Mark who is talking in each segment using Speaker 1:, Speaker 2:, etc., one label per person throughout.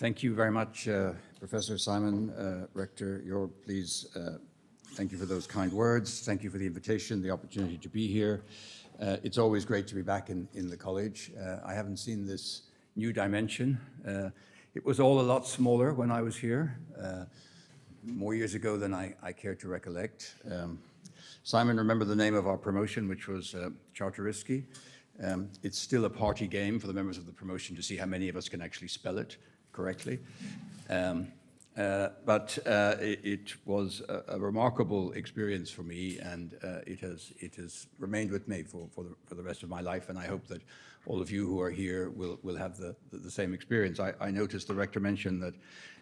Speaker 1: Thank you very much, Professor Simon, Rector Europe, please. Thank you for those kind words. Thank you for the invitation, the opportunity to be here. It's always great to be back in the college. I haven't seen this new dimension. It was all a lot smaller when I was here, more years ago than I care to recollect. Simon, remember the name of our promotion, which was Charterisky. It's still a party game for the members of the promotion to see how many of us can actually spell it correctly. But it was a remarkable experience for me, and it has remained with me for the rest of my life, and I hope that all of you who are here will have the same experience. I noticed the rector mentioned that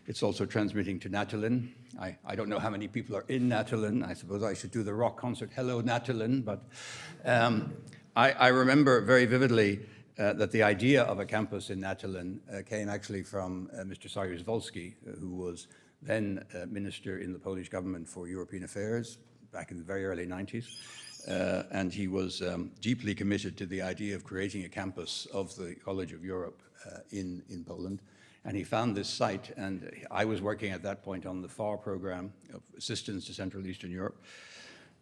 Speaker 1: it's also transmitting to Natalin. I don't know how many people are in Natalin. I suppose I should do the rock concert, Hello Natalin, but I remember very vividly that the idea of a campus in Natalin came actually from Mr. Saryusz-Wolski, who was then minister in the Polish government for European affairs back in the very early 90s. And he was deeply committed to the idea of creating a campus of the College of Europe in Poland. And he found this site, and I was working at that point on the FAR program of assistance to Central Eastern Europe.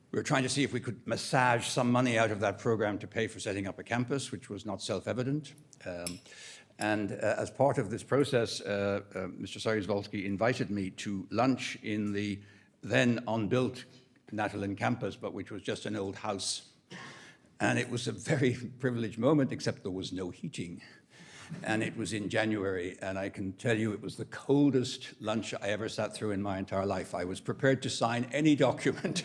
Speaker 1: We were trying to see if we could massage some money out of that program to pay for setting up a campus, which was not self-evident. And as part of this process, Mr. Saryusz-Wolski invited me to lunch in the then unbuilt Natalin campus, but which was just an old house. And it was a very privileged moment, except there was no heating. And it was in January, and I can tell you it was the coldest lunch I ever sat through in my entire life. I was prepared to sign any document,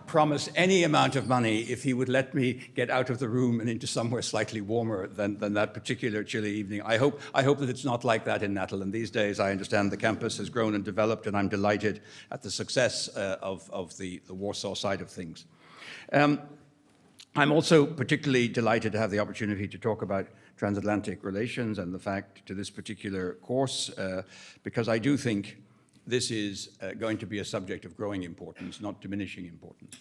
Speaker 1: promise any amount of money if he would let me get out of the room and into somewhere slightly warmer than that particular chilly evening. I hope that it's not like that in Natalin. These days, I understand the campus has grown and developed, and I'm delighted at the success of the Warsaw side of things. I'm also particularly delighted to have the opportunity to talk about transatlantic relations and the fact to this particular course, because I do think this is going to be a subject of growing importance, not diminishing importance.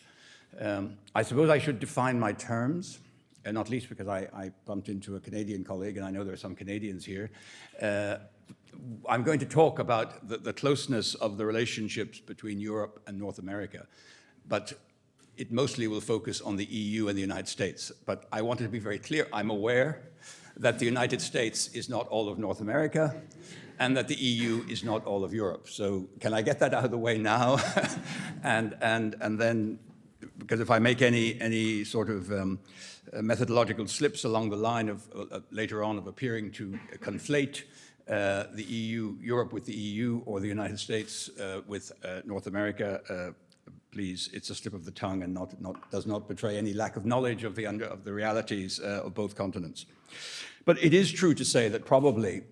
Speaker 1: I suppose I should define my terms, and not least because I bumped into a Canadian colleague, and I know there are some Canadians here. I'm going to talk about the closeness of the relationships between Europe and North America, but it mostly will focus on the EU and the United States. But I wanted to be very clear, I'm aware that the United States is not all of North America, and that the EU is not all of Europe. So can I get that out of the way now? and then, because if I make any sort of methodological slips along the line of later on of appearing to conflate the EU, Europe with the EU, or the United States with North America, please, it's a slip of the tongue and does not betray any lack of knowledge of the realities of both continents. But it is true to say that probably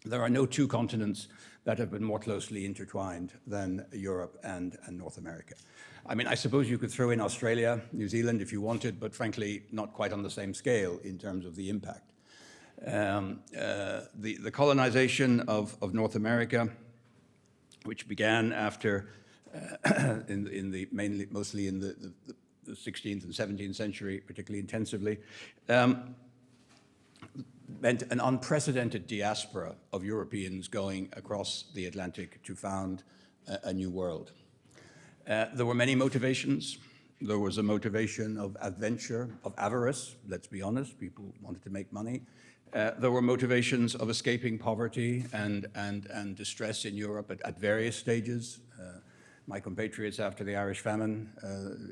Speaker 1: there are no two continents that have been more closely intertwined than Europe and North America. I mean, I suppose you could throw in Australia, New Zealand if you wanted, but frankly, not quite on the same scale in terms of the impact. The colonization of North America, which began after mostly in the 16th and 17th century, particularly intensively, meant an unprecedented diaspora of Europeans going across the Atlantic to found a new world. There were many motivations. There was a motivation of adventure, of avarice, let's be honest, people wanted to make money. There were motivations of escaping poverty and distress in Europe at various stages. My compatriots after the Irish famine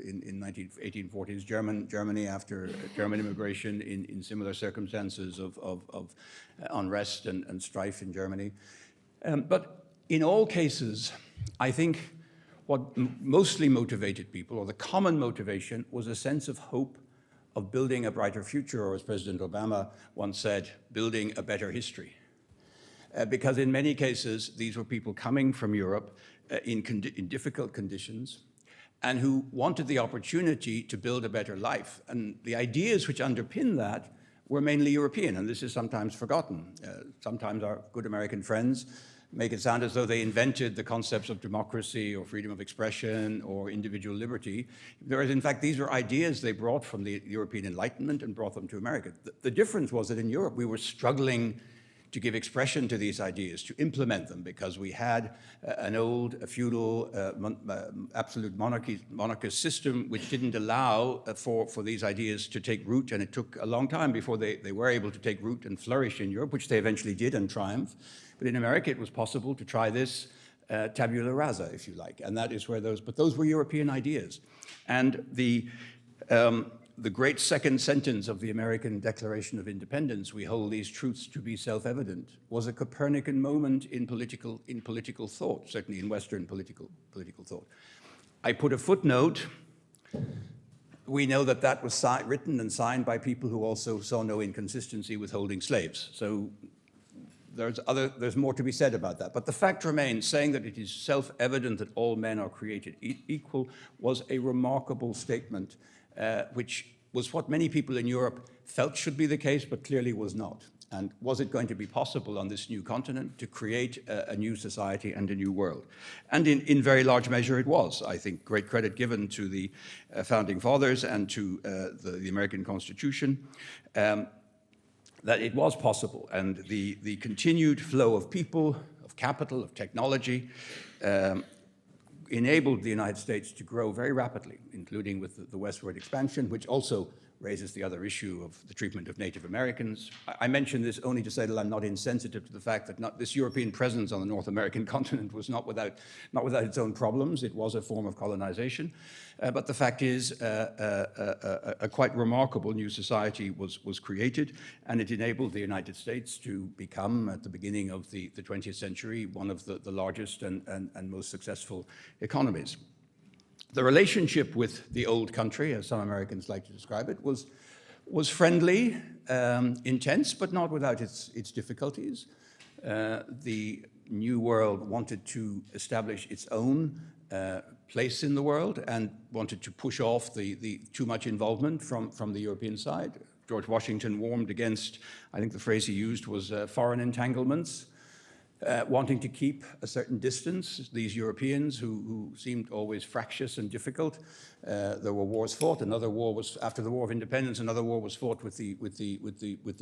Speaker 1: in 1840s, Germany after German immigration in similar circumstances of unrest and strife in Germany. But in all cases, I think what mostly motivated people, or the common motivation, was a sense of hope of building a brighter future, or as President Obama once said, building a better history. Because in many cases, these were people coming from Europe in difficult conditions and who wanted the opportunity to build a better life. And the ideas which underpin that were mainly European, and this is sometimes forgotten. Sometimes our good American friends make it sound as though they invented the concepts of democracy or freedom of expression or individual liberty, whereas in fact these were ideas they brought from the European Enlightenment and brought them to America. The difference was that in Europe we were struggling to give expression to these ideas, to implement them, because we had an old, feudal, absolute monarchist system which didn't allow for these ideas to take root, and it took a long time before they were able to take root and flourish in Europe, which they eventually did and triumph. But in America, it was possible to try this tabula rasa, if you like, and that is where those were European ideas. And the great second sentence of the American Declaration of Independence, "We hold these truths to be self-evident," was a Copernican moment in political thought, certainly in Western political thought. I put a footnote. We know that was written and signed by people who also saw no inconsistency with holding slaves. So there's more to be said about that. But the fact remains, saying that it is self-evident that all men are created equal was a remarkable statement, which was what many people in Europe felt should be the case, but clearly was not. And was it going to be possible on this new continent to create a new society and a new world? And in very large measure it was. I think great credit given to the Founding Fathers and to the American Constitution, that it was possible. And the continued flow of people, of capital, of technology, enabled the United States to grow very rapidly, including with the westward expansion, which also raises the other issue of the treatment of Native Americans. I mention this only to say that I'm not insensitive to the fact that this European presence on the North American continent was not without its own problems. It was a form of colonization. But the fact is, a quite remarkable new society was created, and it enabled the United States to become, at the beginning of the 20th century, one of the largest and most successful economies. The relationship with the old country, as some Americans like to describe it, was friendly, intense, but not without its difficulties. The New World wanted to establish its own place in the world and wanted to push off the too much involvement from the European side. George Washington warned against, I think the phrase he used was foreign entanglements, wanting to keep a certain distance. These Europeans who seemed always fractious and difficult. There were wars fought. Another war was after the War of Independence. Another war was fought with the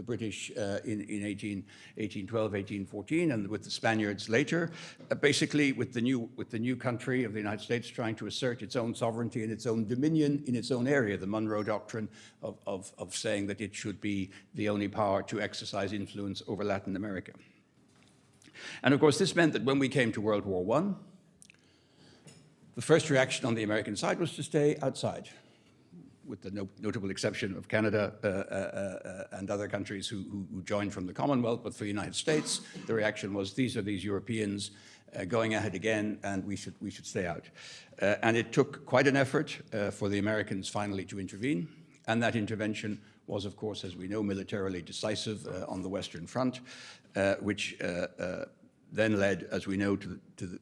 Speaker 1: British in 1812, 1814, and with the Spaniards later. Basically, with the new country of the United States trying to assert its own sovereignty and its own dominion in its own area. The Monroe Doctrine of saying that it should be the only power to exercise influence over Latin America. And of course, this meant that when we came to World War I, the first reaction on the American side was to stay outside, with the notable exception of Canada and other countries who joined from the Commonwealth. But for the United States, the reaction was, these are these Europeans going at it again, and we should stay out. And it took quite an effort for the Americans finally to intervene, and that intervention was, of course, as we know, militarily decisive on the Western Front, which then led, as we know, to the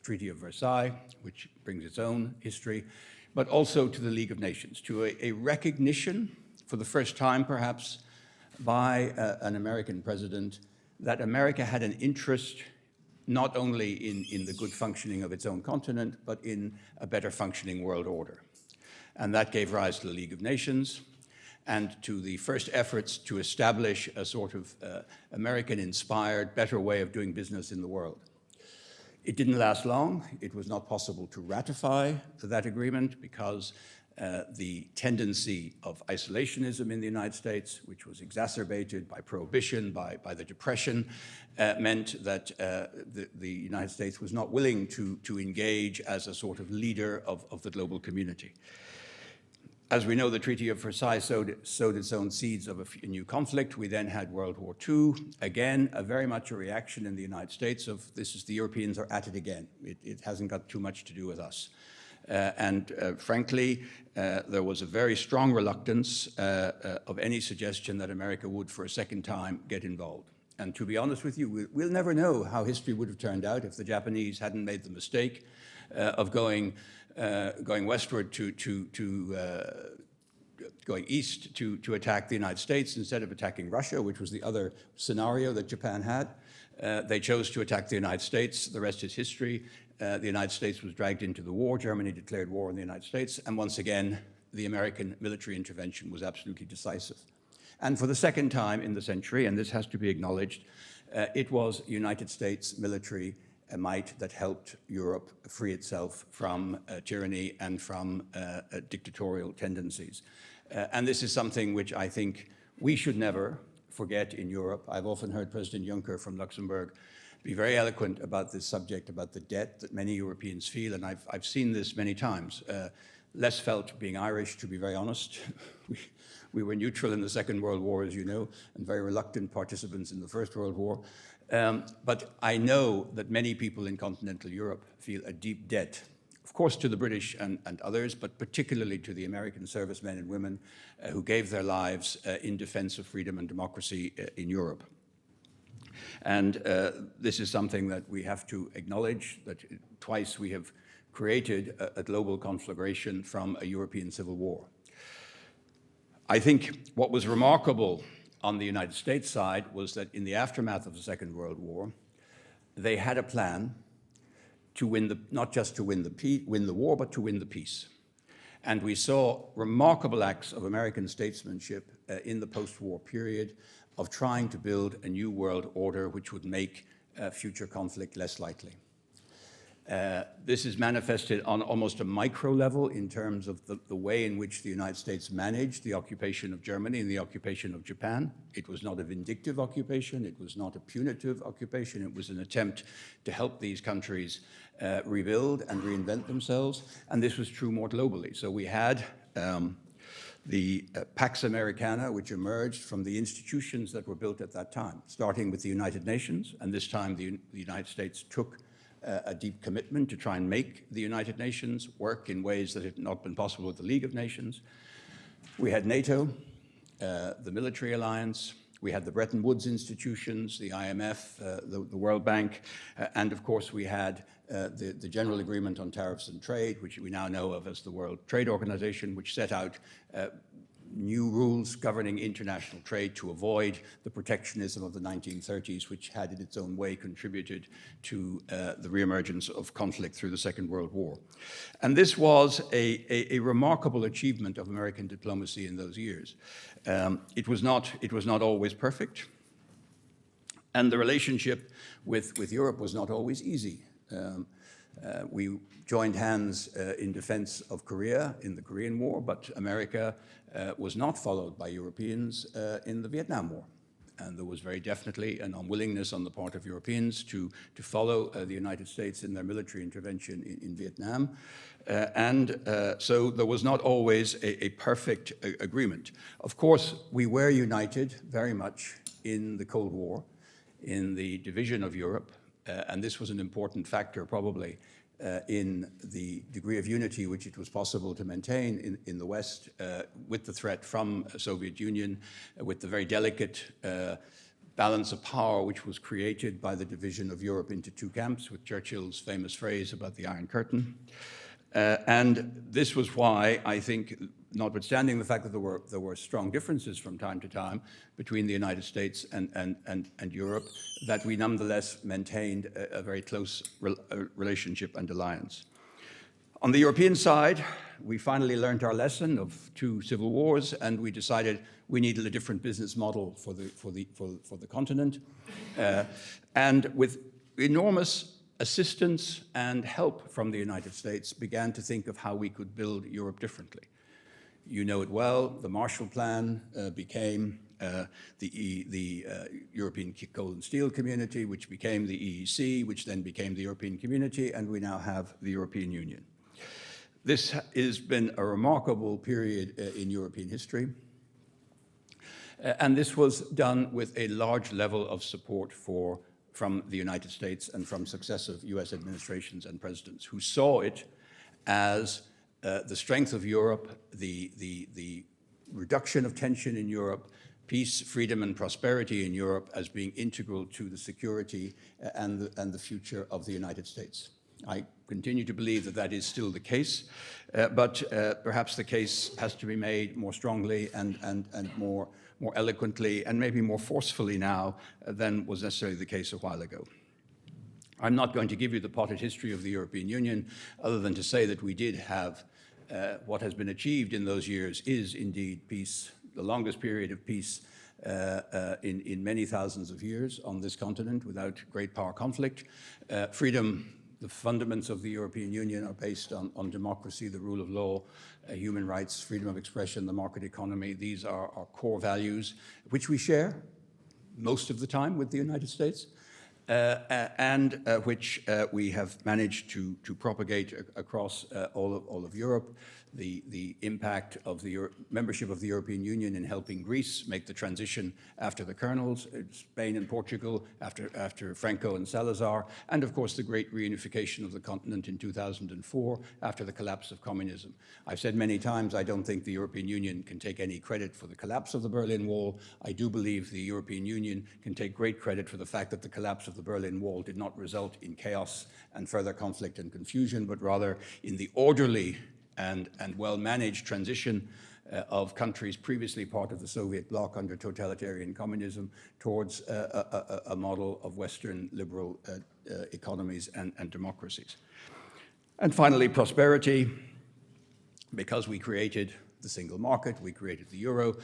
Speaker 1: Treaty of Versailles, which brings its own history, but also to the League of Nations, to a recognition, for the first time perhaps, by an American president, that America had an interest not only in the good functioning of its own continent, but in a better functioning world order. And that gave rise to the League of Nations, and to the first efforts to establish a sort of American-inspired, better way of doing business in the world. It didn't last long. It was not possible to ratify that agreement because the tendency of isolationism in the United States, which was exacerbated by prohibition, by the Depression, meant that the United States was not willing to engage as a sort of leader of the global community. As we know, the Treaty of Versailles sowed its own seeds of a new conflict. We then had World War II. Again, very much a reaction in the United States of, the Europeans are at it again. It hasn't got too much to do with us. Frankly, there was a very strong reluctance of any suggestion that America would, for a second time, get involved. And to be honest with you, we'll never know how history would have turned out if the Japanese hadn't made the mistake of going westward going east to attack the United States instead of attacking Russia, which was the other scenario that Japan had. They chose to attack the United States. The rest is history. The United States was dragged into the war. Germany declared war on the United States. And once again, the American military intervention was absolutely decisive. And for the second time in the century, and this has to be acknowledged, it was United States military might that helped Europe free itself from tyranny and from dictatorial tendencies. And this is something which I think we should never forget in Europe. I've often heard President Juncker from Luxembourg be very eloquent about this subject, about the debt that many Europeans feel, and I've seen this many times. Less felt being Irish, to be very honest. We were neutral in the Second World War, as you know, and very reluctant participants in the First World War. But I know that many people in continental Europe feel a deep debt, of course, to the British and others, but particularly to the American servicemen and women who gave their lives in defense of freedom and democracy in Europe. And this is something that we have to acknowledge, that twice we have created a global conflagration from a European civil war. I think what was remarkable on the United States side was that in the aftermath of the Second World War, they had a plan to win not just to win the war, but to win the peace. And we saw remarkable acts of American statesmanship in the post-war period of trying to build a new world order which would make future conflict less likely. This is manifested on almost a micro level in terms of the way in which the United States managed the occupation of Germany and the occupation of Japan. It was not a vindictive occupation, it was not a punitive occupation, it was an attempt to help these countries rebuild and reinvent themselves, and this was true more globally. So we had the Pax Americana, which emerged from the institutions that were built at that time, starting with the United Nations, and this time the United States took a deep commitment to try and make the United Nations work in ways that had not been possible with the League of Nations. We had NATO, the military alliance, we had the Bretton Woods institutions, the IMF, the World Bank, and of course we had the General Agreement on Tariffs and Trade, which we now know of as the World Trade Organization, which set out new rules governing international trade to avoid the protectionism of the 1930s, which had in its own way contributed to the reemergence of conflict through the Second World War. And this was a remarkable achievement of American diplomacy in those years. It was not always perfect, and the relationship with Europe was not always easy. We joined hands in defense of Korea in the Korean War, but America was not followed by Europeans in the Vietnam War. And there was very definitely an unwillingness on the part of Europeans to follow the United States in their military intervention in Vietnam. So there was not always a perfect agreement. Of course, we were united very much in the Cold War, in the division of Europe, and this was an important factor probably in the degree of unity which it was possible to maintain in the West with the threat from the Soviet Union, with the very delicate balance of power which was created by the division of Europe into two camps, with Churchill's famous phrase about the Iron Curtain. And this was why I think, notwithstanding the fact that there were strong differences from time to time between the United States and Europe, that we nonetheless maintained a very close relationship and alliance. On the European side, we finally learned our lesson of two civil wars, and we decided we needed a different business model for the continent, and with enormous assistance and help from the United States, began to think of how we could build Europe differently. You know it well, the Marshall Plan became the European Coal and Steel Community, which became the EEC, which then became the European Community, and we now have the European Union. This has been a remarkable period in European history, and this was done with a large level of support from the United States and from successive US administrations and presidents who saw it as the strength of Europe, the reduction of tension in Europe, peace, freedom, and prosperity in Europe as being integral to the security and the future of the United States. I continue to believe that that is still the case, but perhaps the case has to be made more strongly and more eloquently and maybe more forcefully now than was necessarily the case a while ago. I'm not going to give you the potted history of the European Union, other than to say that we did have what has been achieved in those years is indeed peace, the longest period of peace in many thousands of years on this continent without great power conflict. Freedom, the fundaments of the European Union are based on democracy, the rule of law, human rights, freedom of expression, the market economy. These are our core values, which we share most of the time with the United States, and which we have managed to propagate across all of Europe. The impact of the membership of the European Union in helping Greece make the transition after the colonels, Spain and Portugal after Franco and Salazar, and of course the great reunification of the continent in 2004 after the collapse of communism. I've said many times I don't think the European Union can take any credit for the collapse of the Berlin Wall. I do believe the European Union can take great credit for the fact that the collapse of the Berlin Wall did not result in chaos and further conflict and confusion, but rather in the orderly and well-managed transition of countries previously part of the Soviet bloc under totalitarian communism towards a model of Western liberal economies and democracies. And finally, prosperity. Because we created the single market, we created the euro,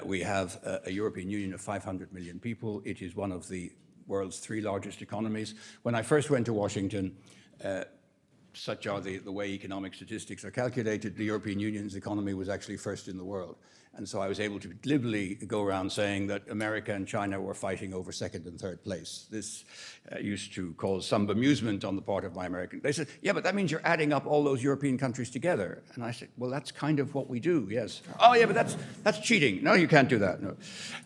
Speaker 1: we have a European Union of 500 million people. It is one of the world's 3 largest economies. When I first went to Washington, such are the way economic statistics are calculated, the European Union's economy was actually first in the world. And so I was able to glibly go around saying that America and China were fighting over second and third place. This used to cause some bemusement on the part of my American. They said, yeah, but that means you're adding up all those European countries together. And I said, well, that's kind of what we do, yes. Oh, yeah, but that's cheating. No, you can't do that. No.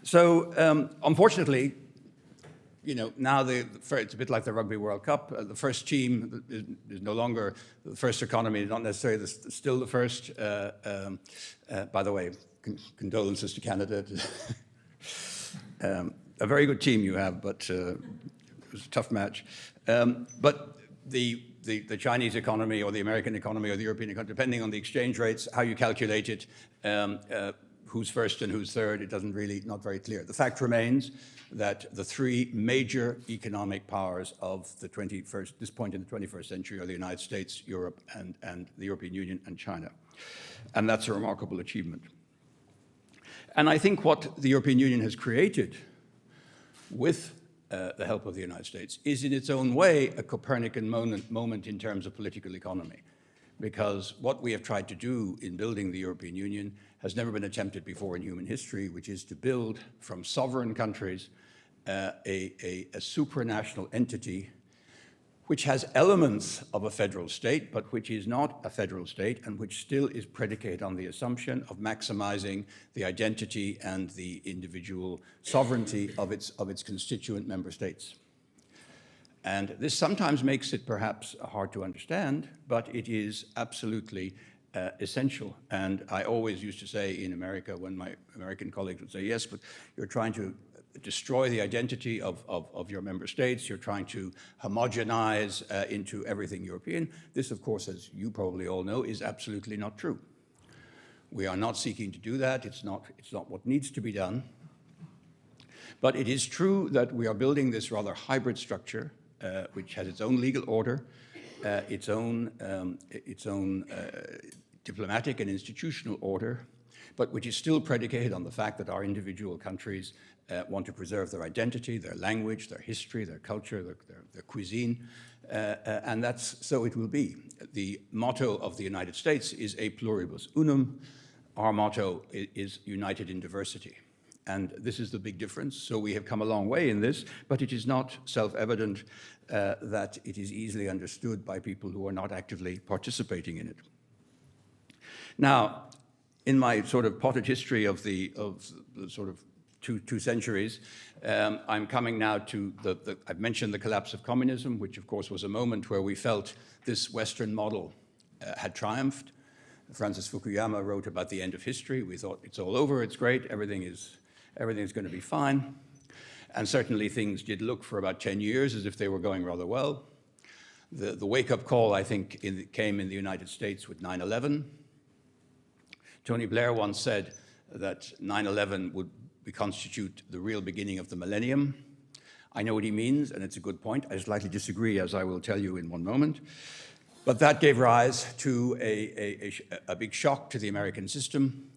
Speaker 1: So unfortunately, you know, now it's a bit like the Rugby World Cup. The first team is no longer the first economy, not necessarily still the first. By the way, condolences to Canada. A very good team you have, but it was a tough match. But the Chinese economy or the American economy or the European economy, depending on the exchange rates, how you calculate it, who's first and who's third, it doesn't really, not very clear. The fact remains that the 3 major economic powers of this point in the 21st century are the United States, Europe, and the European Union and China. And that's a remarkable achievement. And I think what the European Union has created with the help of the United States is in its own way a Copernican moment in terms of political economy. Because what we have tried to do in building the European Union has never been attempted before in human history, which is to build from sovereign countries a supranational entity which has elements of a federal state, but which is not a federal state and which still is predicated on the assumption of maximizing the identity and the individual sovereignty of its constituent member states. And this sometimes makes it perhaps hard to understand, but it is absolutely essential. And I always used to say in America, when my American colleagues would say, yes, but you're trying to destroy the identity of your member states, you're trying to homogenize into everything European. This, of course, as you probably all know, is absolutely not true. We are not seeking to do that. It's not what needs to be done. But it is true that we are building this rather hybrid structure, which has its own legal order, its own diplomatic and institutional order, but which is still predicated on the fact that our individual countries want to preserve their identity, their language, their history, their culture, their cuisine, and that's so it will be. The motto of the United States is E pluribus unum. Our motto is united in diversity. And this is the big difference. So we have come a long way in this, but it is not self-evident that it is easily understood by people who are not actively participating in it. Now, in my sort of potted history of the sort of two centuries, I'm coming now to I've mentioned the collapse of communism, which of course was a moment where we felt this Western model had triumphed. Francis Fukuyama wrote about the end of history. We thought it's all over, it's great, everything's going to be fine. And certainly things did look for about 10 years as if they were going rather well. The wake-up call, I think, came in the United States with 9/11. Tony Blair once said that 9/11 would constitute the real beginning of the millennium. I know what he means, and it's a good point. I slightly disagree, as I will tell you in one moment. But that gave rise to a big shock to the American system.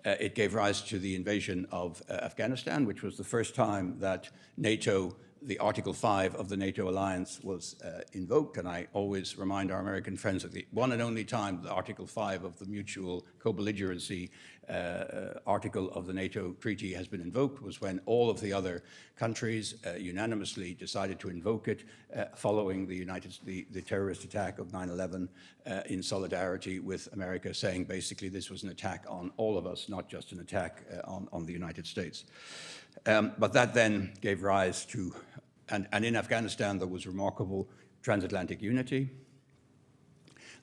Speaker 1: It gave rise to the invasion of Afghanistan, which was the first time that NATO, the Article 5 of the NATO alliance, was invoked. And I always remind our American friends that the one and only time the Article 5 of the mutual co-belligerency article of the NATO treaty has been invoked was when all of the other countries unanimously decided to invoke it following the terrorist attack of 9/11 in solidarity with America, saying basically this was an attack on all of us, not just an attack on the United States. But that then gave rise to, and in Afghanistan there was remarkable transatlantic unity,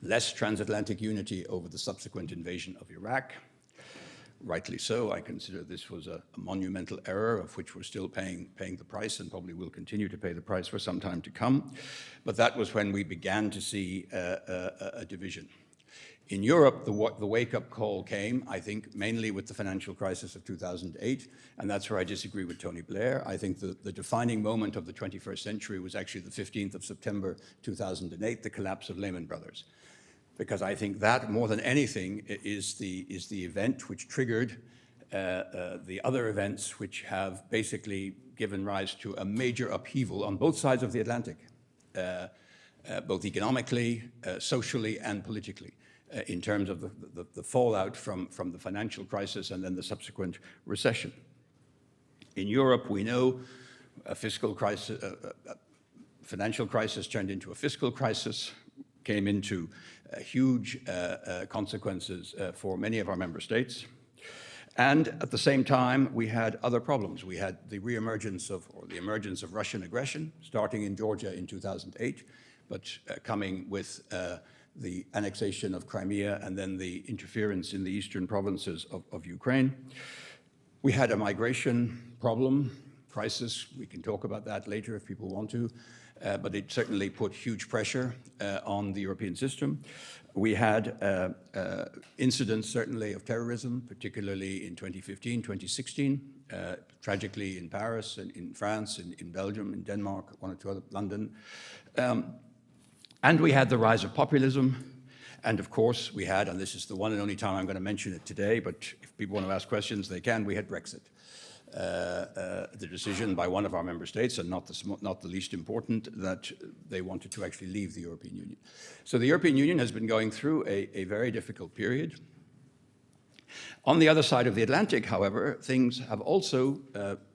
Speaker 1: less transatlantic unity over the subsequent invasion of Iraq. Rightly so. I consider this was a monumental error of which we're still paying the price and probably will continue to pay the price for some time to come. But that was when we began to see a division. In Europe, the wake-up call came, I think, mainly with the financial crisis of 2008, and that's where I disagree with Tony Blair. I think the defining moment of the 21st century was actually the 15th of September 2008, the collapse of Lehman Brothers. Because I think that, more than anything, is the event which triggered the other events which have basically given rise to a major upheaval on both sides of the Atlantic, both economically, socially, and politically, in terms of the fallout from the financial crisis and then the subsequent recession. In Europe, we know a fiscal crisis, financial crisis turned into a fiscal crisis, came into huge consequences for many of our member states. And at the same time, we had other problems. We had the emergence of Russian aggression, starting in Georgia in 2008, but coming with the annexation of Crimea and then the interference in the eastern provinces of Ukraine. We had a migration problem, crisis. We can talk about that later if people want to. But it certainly put huge pressure on the European system. We had incidents, certainly, of terrorism, particularly in 2015, 2016, tragically in Paris and in France, in Belgium, in Denmark, one or two other, London. And we had the rise of populism. And of course, we had, and this is the one and only time I'm going to mention it today, but if people want to ask questions, they can, we had Brexit. The decision by one of our member states, and not the least important, that they wanted to actually leave the European Union. So the European Union has been going through a very difficult period. On the other side of the Atlantic, however, things have also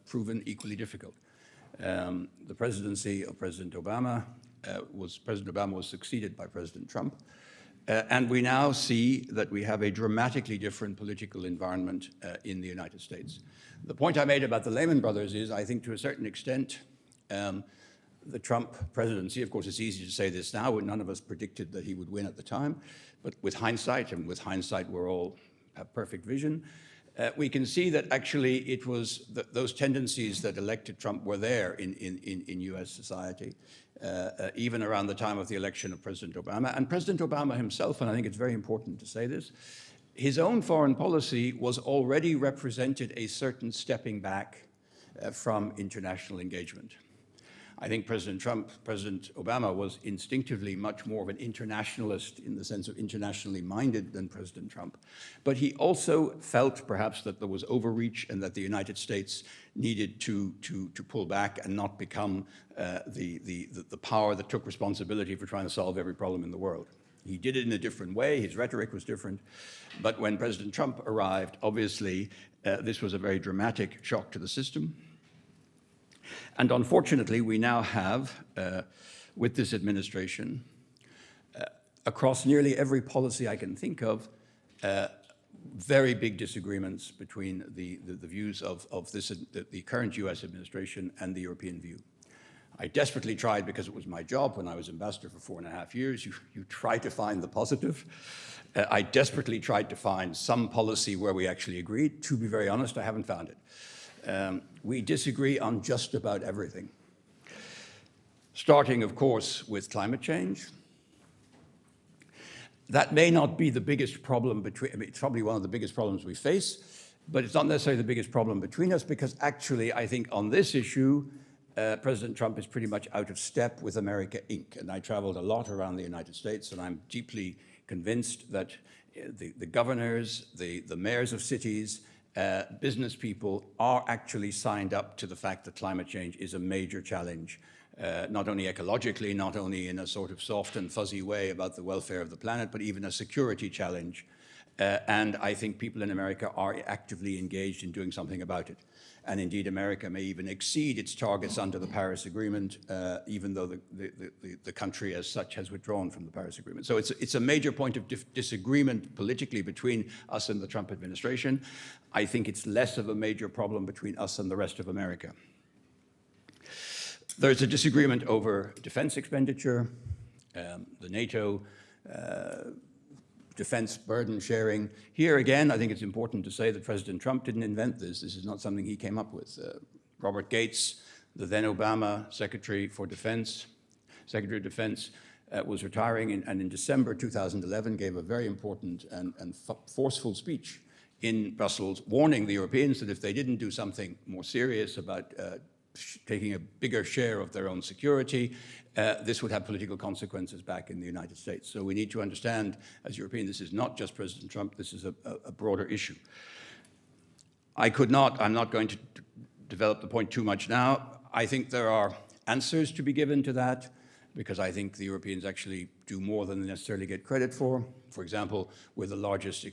Speaker 1: proven equally difficult. The presidency of President Obama was succeeded by President Trump. And we now see that we have a dramatically different political environment in the United States. The point I made about the Lehman Brothers is, I think to a certain extent, the Trump presidency, of course it's easy to say this now, none of us predicted that he would win at the time, but with hindsight, and with hindsight we're all have perfect vision, we can see that actually it was those tendencies that elected Trump were there in US society, even around the time of the election of President Obama. And President Obama himself, and I think it's very important to say this, his own foreign policy was already represented a certain stepping back from international engagement. I think President Obama was instinctively much more of an internationalist in the sense of internationally minded than President Trump. But he also felt perhaps that there was overreach and that the United States needed to pull back and not become the power that took responsibility for trying to solve every problem in the world. He did it in a different way. His rhetoric was different. But when President Trump arrived, obviously, this was a very dramatic shock to the system. And unfortunately, we now have, with this administration, across nearly every policy I can think of, very big disagreements between the views of the current US administration and the European view. I desperately tried, because it was my job when I was ambassador for 4.5 years, you try to find the positive. I desperately tried to find some policy where we actually agreed. To be very honest, I haven't found it. We disagree on just about everything. Starting, of course, with climate change. That may not be the biggest problem it's probably one of the biggest problems we face, but it's not necessarily the biggest problem between us, because actually, I think on this issue, President Trump is pretty much out of step with America Inc. And I traveled a lot around the United States, and I'm deeply convinced that the governors, the mayors of cities, business people are actually signed up to the fact that climate change is a major challenge, not only ecologically, not only in a sort of soft and fuzzy way about the welfare of the planet, but even a security challenge. And I think people in America are actively engaged in doing something about it. And indeed, America may even exceed its targets under the Paris Agreement, even though the country as such has withdrawn from the Paris Agreement. So it's a major point of disagreement politically between us and the Trump administration. I think it's less of a major problem between us and the rest of America. There's a disagreement over defense expenditure, the NATO defense burden sharing. Here again, I think it's important to say that President Trump didn't invent this. This is not something he came up with. Robert Gates, the then Obama Secretary of Defense, was retiring and in December 2011 gave a very important and forceful speech in Brussels, warning the Europeans that if they didn't do something more serious about taking a bigger share of their own security, this would have political consequences back in the United States. So we need to understand, as Europeans, this is not just President Trump, this is a broader issue. I'm not going to develop the point too much now. I think there are answers to be given to that, because I think the Europeans actually do more than they necessarily get credit for. For example, we're the largest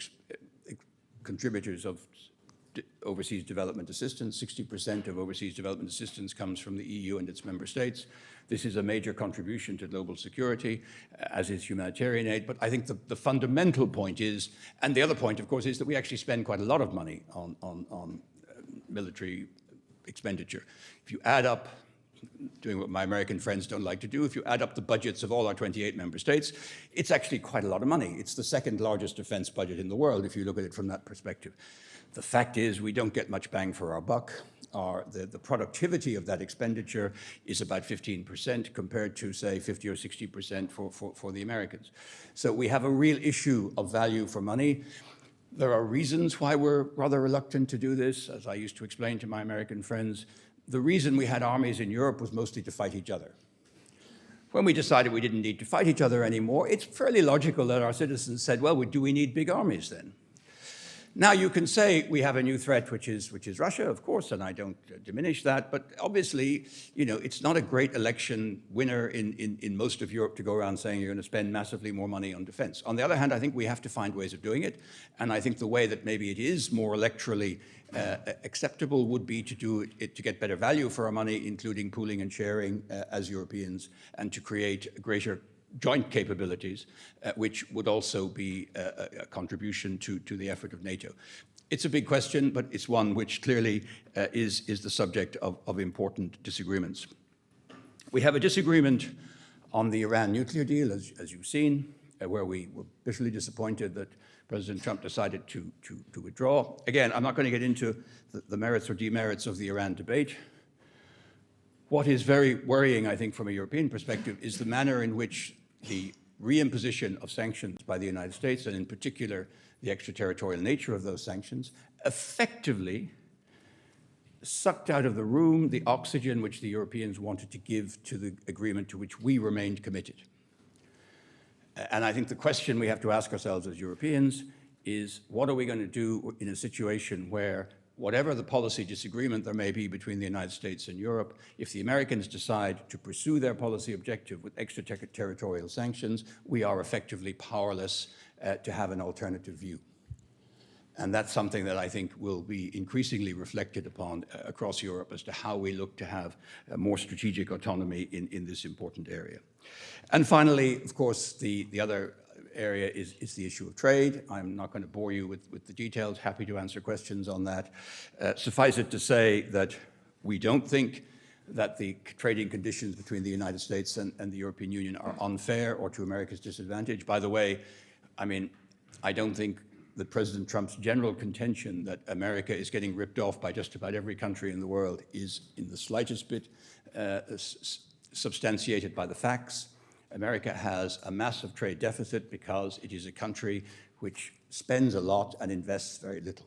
Speaker 1: contributors of overseas development assistance. 60% of overseas development assistance comes from the EU and its member states. This is a major contribution to global security, as is humanitarian aid. But I think the fundamental point is, and the other point, of course, is that we actually spend quite a lot of money on military expenditure. If you add up, doing what my American friends don't like to do, if you add up the budgets of all our 28 member states, it's actually quite a lot of money. It's the second largest defense budget in the world, if you look at it from that perspective. The fact is we don't get much bang for our buck. The productivity of that expenditure is about 15% compared to, say, 50 or 60% for the Americans. So we have a real issue of value for money. There are reasons why we're rather reluctant to do this, as I used to explain to my American friends. The reason we had armies in Europe was mostly to fight each other. When we decided we didn't need to fight each other anymore, it's fairly logical that our citizens said, well, do we need big armies then? Now you can say we have a new threat, which is Russia, of course, and I don't diminish that, but obviously, it's not a great election winner in most of Europe to go around saying you're going to spend massively more money on defense. On the other hand, I think we have to find ways of doing it, and I think the way that maybe it is more electorally acceptable would be to do it to get better value for our money, including pooling and sharing as Europeans, and to create greater joint capabilities, which would also be a contribution to the effort of NATO. It's a big question, but it's one which clearly is the subject of important disagreements. We have a disagreement on the Iran nuclear deal, as you've seen, where we were bitterly disappointed that President Trump decided to withdraw. Again, I'm not going to get into the merits or demerits of the Iran debate. What is very worrying, I think, from a European perspective, is the manner in which the reimposition of sanctions by the United States, and in particular the extraterritorial nature of those sanctions, effectively sucked out of the room the oxygen which the Europeans wanted to give to the agreement to which we remained committed. And I think the question we have to ask ourselves as Europeans is, what are we going to do in a situation where, whatever the policy disagreement there may be between the United States and Europe, if the Americans decide to pursue their policy objective with extraterritorial sanctions, we are effectively powerless to have an alternative view. And that's something that I think will be increasingly reflected upon across Europe as to how we look to have more strategic autonomy in this important area. And finally, of course, the other area is the issue of trade. I'm not going to bore you with the details. Happy to answer questions on that. Suffice it to say that we don't think that the trading conditions between the United States and the European Union are unfair or to America's disadvantage. By the way, I don't think that President Trump's general contention that America is getting ripped off by just about every country in the world is in the slightest bit substantiated by the facts. America has a massive trade deficit because it is a country which spends a lot and invests very little.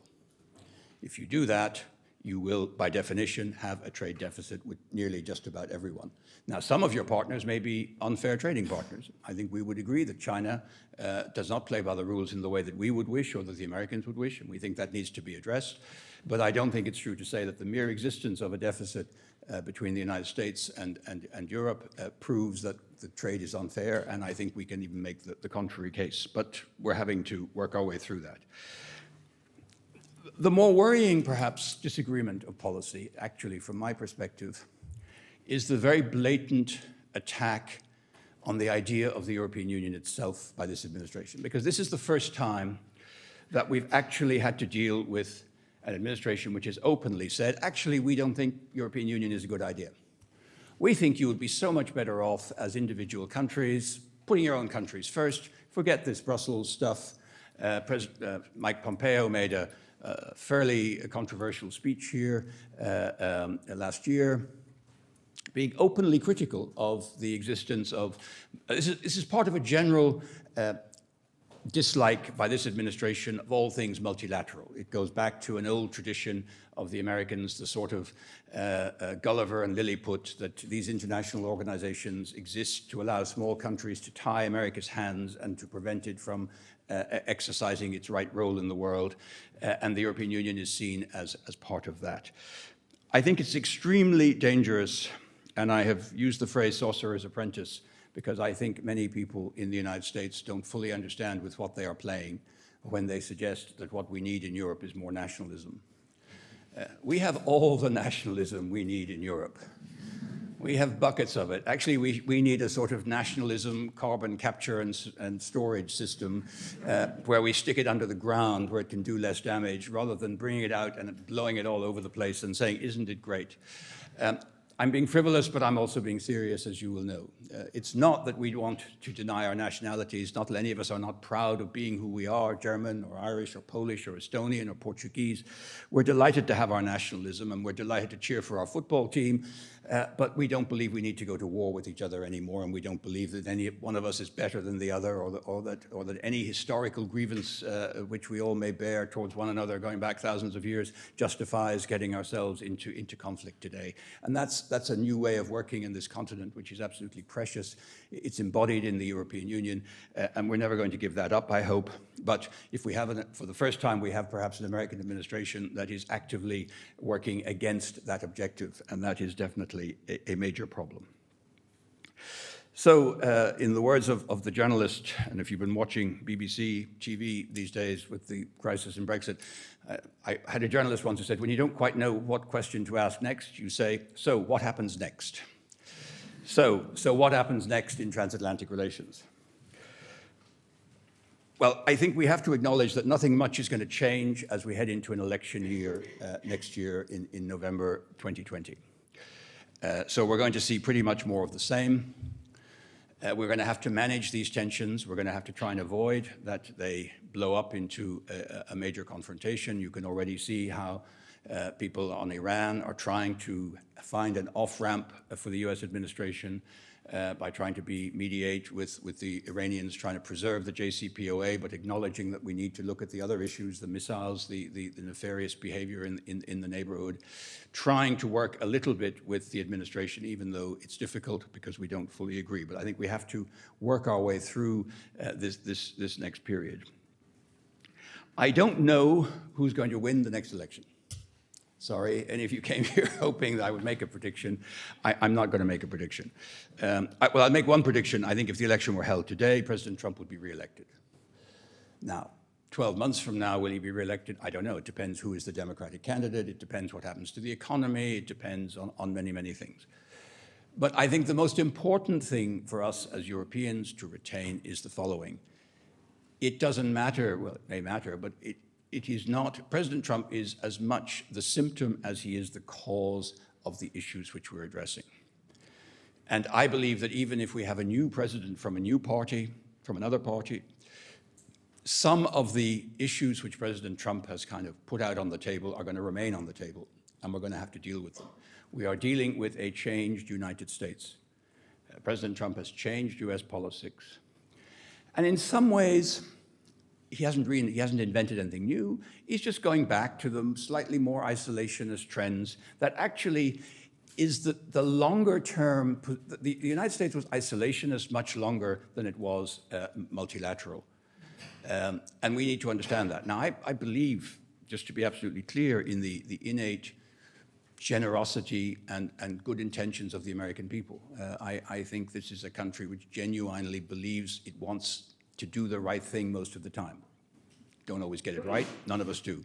Speaker 1: If you do that, you will, by definition, have a trade deficit with nearly just about everyone. Now, some of your partners may be unfair trading partners. I think we would agree that China does not play by the rules in the way that we would wish or that the Americans would wish, and we think that needs to be addressed. But I don't think it's true to say that the mere existence of a deficit between the United States and Europe proves that the trade is unfair, and I think we can even make the contrary case. But we're having to work our way through that. The more worrying, perhaps, disagreement of policy, actually, from my perspective, is the very blatant attack on the idea of the European Union itself by this administration. Because this is the first time that we've actually had to deal with an administration which has openly said, actually, we don't think European Union is a good idea. We think you would be so much better off as individual countries, putting your own countries first. Forget this Brussels stuff. Mike Pompeo made a fairly controversial speech here last year, being openly critical of the existence of, this is part of a general dislike by this administration of all things multilateral. It goes back to an old tradition of the Americans, the sort of Gulliver and Lilliput, that these international organizations exist to allow small countries to tie America's hands and to prevent it from exercising its right role in the world, and the European Union is seen as part of that. I think it's extremely dangerous, and I have used the phrase sorcerer's apprentice, because I think many people in the United States don't fully understand with what they are playing when they suggest that what we need in Europe is more nationalism. We have all the nationalism we need in Europe. We have buckets of it. Actually, we need a sort of nationalism carbon capture and storage system where we stick it under the ground where it can do less damage, rather than bringing it out and blowing it all over the place and saying, isn't it great? I'm being frivolous, but I'm also being serious, as you will know. It's not that we want to deny our nationalities, not that any of us are not proud of being who we are, German or Irish or Polish or Estonian or Portuguese. We're delighted to have our nationalism, and we're delighted to cheer for our football team, but we don't believe we need to go to war with each other anymore, and we don't believe that any one of us is better than the other, or that any historical grievance which we all may bear towards one another going back thousands of years justifies getting ourselves into conflict today. And that's a new way of working in this continent, which is absolutely precious. It's embodied in the European Union, and we're never going to give that up, I hope. But if we have, for the first time, we have perhaps an American administration that is actively working against that objective, and that is definitely a major problem. So, in the words of the journalist, and if you've been watching BBC TV these days with the crisis in Brexit, I had a journalist once who said, when you don't quite know what question to ask next, you say, so what happens next? So what happens next in transatlantic relations? Well, I think we have to acknowledge that nothing much is going to change as we head into an election year next year in November 2020. So we're going to see pretty much more of the same. We're going to have to manage these tensions. We're going to have to try and avoid that they blow up into a major confrontation. You can already see how people on Iran are trying to find an off-ramp for the US administration by trying to mediate with the Iranians, trying to preserve the JCPOA, but acknowledging that we need to look at the other issues, the missiles, the nefarious behavior in the neighborhood, trying to work a little bit with the administration, even though it's difficult because we don't fully agree. But I think we have to work our way through this next period. I don't know who's going to win the next election. Sorry, and if you came here hoping that I would make a prediction, I'm not going to make a prediction. I'll make one prediction. I think if the election were held today, President Trump would be reelected. Now, 12 months from now, will he be reelected? I don't know. It depends who is the Democratic candidate. It depends what happens to the economy. It depends on many, many things. But I think the most important thing for us as Europeans to retain is the following. It doesn't matter, well, it may matter, but it is not, President Trump is as much the symptom as he is the cause of the issues which we're addressing. And I believe that even if we have a new president from a new party, from another party, some of the issues which President Trump has kind of put out on the table are going to remain on the table, and we're going to have to deal with them. We are dealing with a changed United States. President Trump has changed US politics. And in some ways, he hasn't invented anything new. He's just going back to the slightly more isolationist trends that actually is the longer term. The United States was isolationist much longer than it was multilateral. And we need to understand that. Now, I believe, just to be absolutely clear, in the innate generosity and good intentions of the American people. I think this is a country which genuinely believes it wants to do the right thing most of the time. Don't always get it right, none of us do.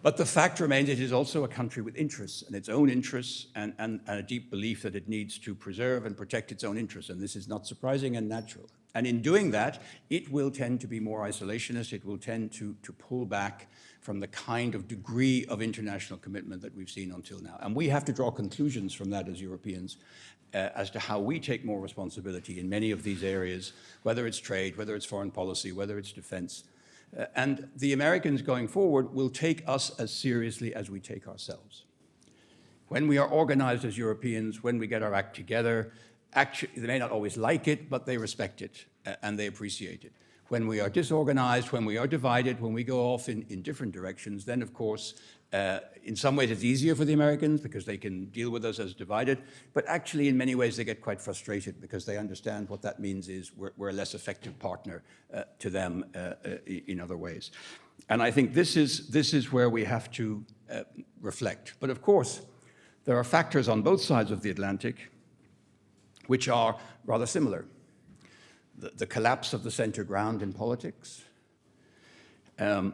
Speaker 1: But the fact remains it is also a country with interests, and its own interests, and a deep belief that it needs to preserve and protect its own interests, and this is not surprising and natural. And in doing that, it will tend to be more isolationist, it will tend to pull back from the kind of degree of international commitment that we've seen until now. And we have to draw conclusions from that as Europeans as to how we take more responsibility in many of these areas, whether it's trade, whether it's foreign policy, whether it's defense. And the Americans going forward will take us as seriously as we take ourselves. When we are organized as Europeans, when we get our act together, actually, they may not always like it, but they respect it and they appreciate it. When we are disorganized, when we are divided, when we go off in different directions, then of course, in some ways it's easier for the Americans because they can deal with us as divided, but actually in many ways they get quite frustrated because they understand what that means is we're a less effective partner to them in other ways. And I think this is where we have to reflect. But of course, there are factors on both sides of the Atlantic which are rather similar. The collapse of the center ground in politics, a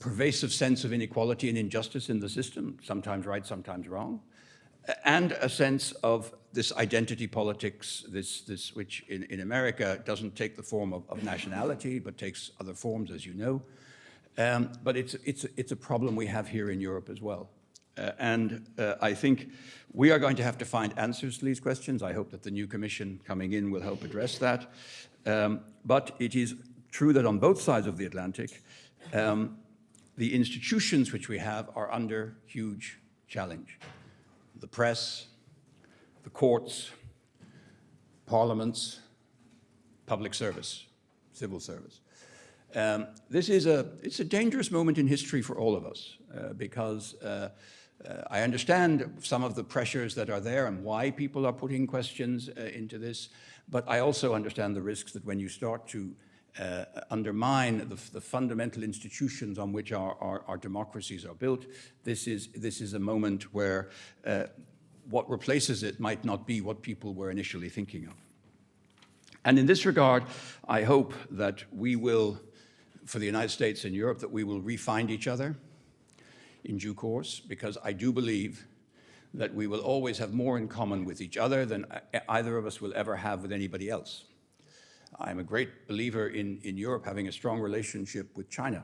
Speaker 1: pervasive sense of inequality and injustice in the system, sometimes right, sometimes wrong, and a sense of this identity politics, this which in America doesn't take the form of nationality, but takes other forms, as you know. But it's a problem we have here in Europe as well. And I think we are going to have to find answers to these questions. I hope that the new commission coming in will help address that. But it is true that on both sides of the Atlantic, the institutions which we have are under huge challenge. The press, the courts, parliaments, public service, civil service. It's a dangerous moment in history for all of us because I understand some of the pressures that are there and why people are putting questions into this, but I also understand the risks that when you start to undermine the fundamental institutions on which our democracies are built, this is a moment where what replaces it might not be what people were initially thinking of. And in this regard, I hope that we will, for the United States and Europe, that we will re-find each other in due course, because I do believe that we will always have more in common with each other than either of us will ever have with anybody else. I'm a great believer in Europe having a strong relationship with China.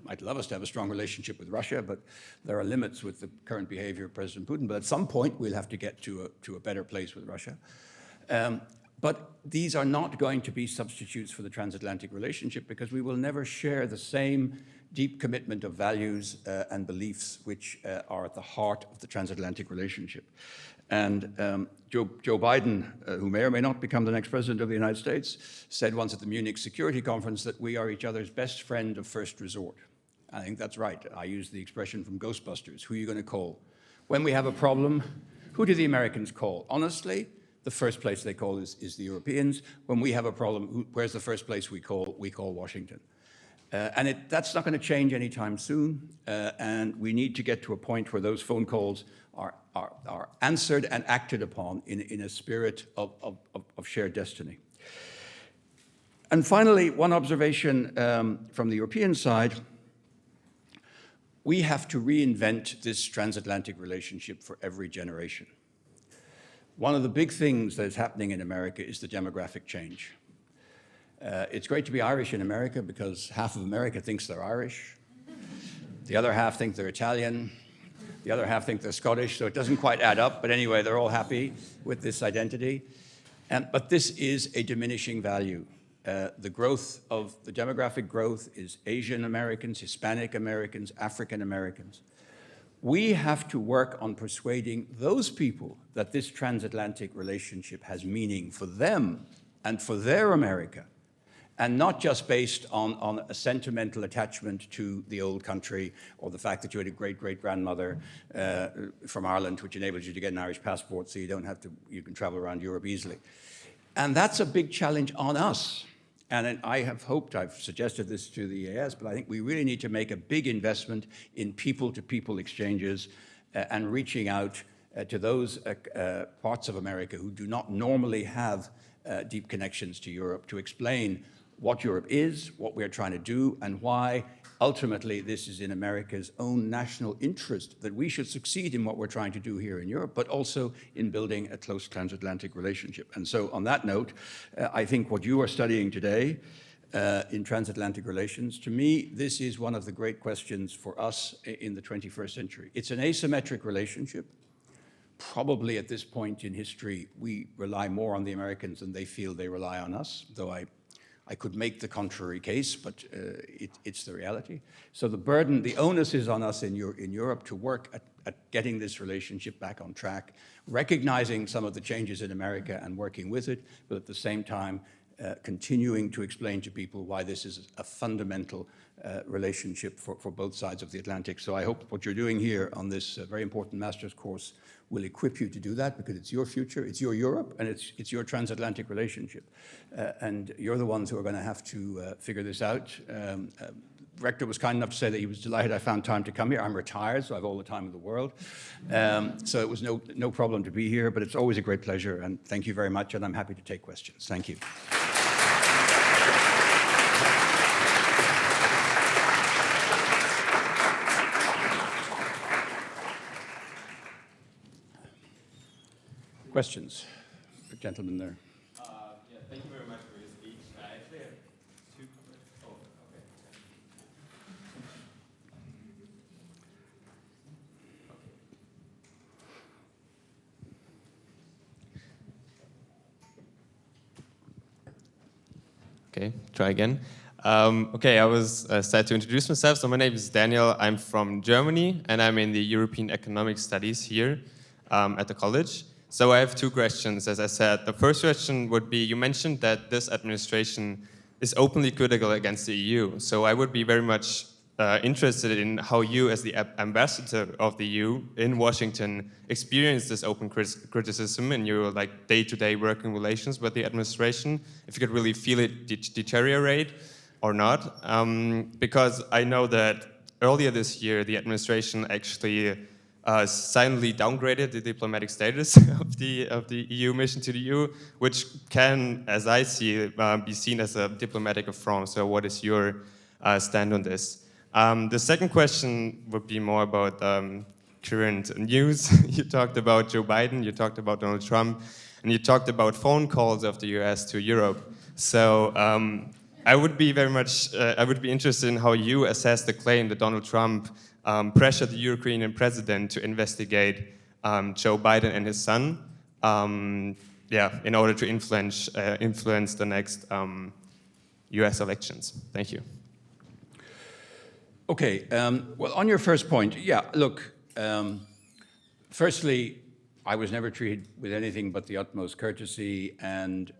Speaker 1: I'd love us to have a strong relationship with Russia, but there are limits with the current behavior of President Putin. But at some point, we'll have to get to a better place with Russia. But these are not going to be substitutes for the transatlantic relationship because we will never share the same deep commitment of values and beliefs which are at the heart of the transatlantic relationship. And Joe Biden, who may or may not become the next president of the United States, said once at the Munich Security Conference that we are each other's best friend of first resort. I think that's right. I use the expression from Ghostbusters, who are you going to call? When we have a problem, who do the Americans call? Honestly, the first place they call is the Europeans. When we have a problem, where's the first place we call? We call Washington. And that's not going to change anytime soon. And we need to get to a point where those phone calls are answered and acted upon in a spirit of shared destiny. And finally, one observation from the European side. We have to reinvent this transatlantic relationship for every generation. One of the big things that is happening in America is the demographic change. It's great to be Irish in America because half of America thinks they're Irish. The other half think they're Italian. The other half think they're Scottish, so it doesn't quite add up. But anyway, they're all happy with this identity. But this is a diminishing value. The demographic growth is Asian Americans, Hispanic Americans, African Americans. We have to work on persuading those people that this transatlantic relationship has meaning for them and for their America. and not just based on a sentimental attachment to the old country or the fact that you had a great-great-grandmother from Ireland, which enables you to get an Irish passport so you can travel around Europe easily. And that's a big challenge on us. And I've suggested this to the EAS, but I think we really need to make a big investment in people-to-people exchanges and reaching out to those parts of America who do not normally have deep connections to Europe, to explain what Europe is, what we're trying to do, and why ultimately this is in America's own national interest that we should succeed in what we're trying to do here in Europe, but also in building a close transatlantic relationship. And so on that note, I think what you are studying today in transatlantic relations, to me, this is one of the great questions for us in the 21st century. It's an asymmetric relationship. Probably at this point in history, we rely more on the Americans than they feel they rely on us, though I could make the contrary case, but it's the reality. So the onus is on us in Europe to work at getting this relationship back on track, recognizing some of the changes in America and working with it, but at the same time, continuing to explain to people why this is a fundamental relationship for both sides of the Atlantic. So I hope what you're doing here on this very important master's course will equip you to do that, because it's your future, it's your Europe, and it's your transatlantic relationship. And you're the ones who are going to have to figure this out. Rector was kind enough to say that he was delighted I found time to come here. I'm retired, so I have all the time in the world. So it was no problem to be here, but it's always a great pleasure, and thank you very much, and I'm happy to take questions. Thank you. Questions? The gentleman there.
Speaker 2: Yeah, thank you very much for your speech. I actually have two questions. Oh, okay. Okay, try again. Okay, I was sad to introduce myself. So my name is Daniel. I'm from Germany, and I'm in the European Economic Studies here at the college. So I have two questions, as I said. The first question would be, you mentioned that this administration is openly critical against the EU. So I would be very much interested in how you, as the ambassador of the EU in Washington, experience this open criticism in your day-to-day working relations with the administration, if you could really feel it deteriorate or not. Because I know that earlier this year, the administration actually silently downgraded the diplomatic status of the EU mission to the EU, which can, as I see it, be seen as a diplomatic affront. So what is your stand on this? The second question would be more about current news. You talked about Joe Biden, you talked about Donald Trump, and you talked about phone calls of the US to Europe. So I would be interested in how you assess the claim that Donald Trump pressured the Ukrainian president to investigate Joe Biden and his son, in order to influence the next US elections. Thank you.
Speaker 1: Okay, well, on your first point, yeah, look, firstly, I was never treated with anything but the utmost courtesy and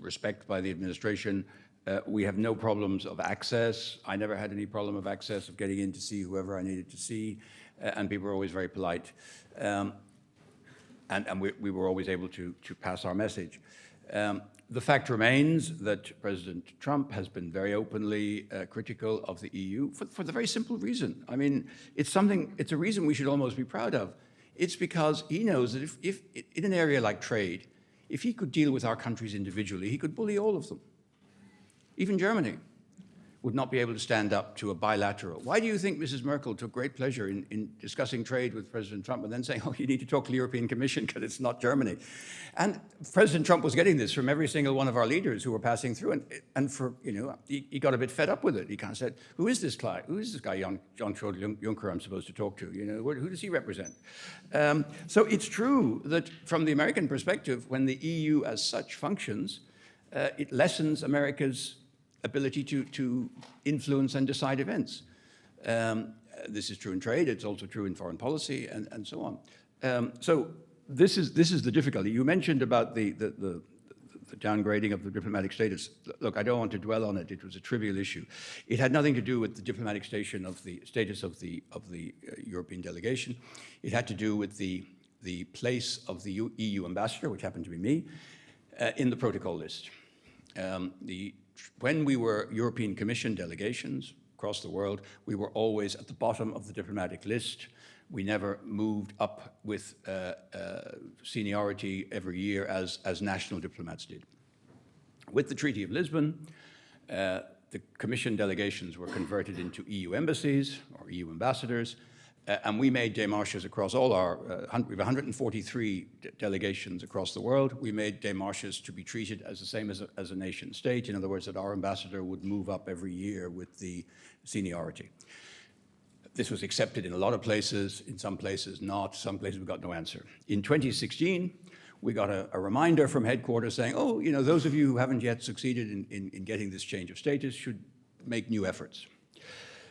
Speaker 1: respect by the administration. We have no problems of access. I never had any problem of access, of getting in to see whoever I needed to see, and people were always very polite. And we were always able to pass our message. The fact remains that President Trump has been very openly critical of the EU for the very simple reason. I mean, it's a reason we should almost be proud of. It's because he knows that if in an area like trade, if he could deal with our countries individually, he could bully all of them. Even Germany would not be able to stand up to a bilateral. Why do you think Mrs. Merkel took great pleasure in discussing trade with President Trump and then saying, oh, you need to talk to the European Commission because it's not Germany? And President Trump was getting this from every single one of our leaders who were passing through. And he got a bit fed up with it. He kind of said, who is this guy? Who is this guy, Jean-Claude Juncker, I'm supposed to talk to? Who does he represent? So it's true that from the American perspective, when the EU as such functions, it lessens America's ability to influence and decide events. This is true in trade, it's also true in foreign policy, and so on. So this is the difficulty. You mentioned about the the downgrading of the diplomatic status. Look, I don't want to dwell on it. It was a trivial issue. It had nothing to do with the diplomatic status of the European delegation. It had to do with the place of the EU ambassador, which happened to be me, in the protocol list. When we were European Commission delegations across the world, we were always at the bottom of the diplomatic list. We never moved up with seniority every year as national diplomats did. With the Treaty of Lisbon, the Commission delegations were converted into EU embassies or EU ambassadors, and we made démarches across all our, we have 143 delegations across the world. We made démarches to be treated as the same as a nation state. In other words, that our ambassador would move up every year with the seniority. This was accepted in a lot of places, in some places not, some places we got no answer. In 2016, we got a reminder from headquarters saying, oh, you know, those of you who haven't yet succeeded in getting this change of status should make new efforts.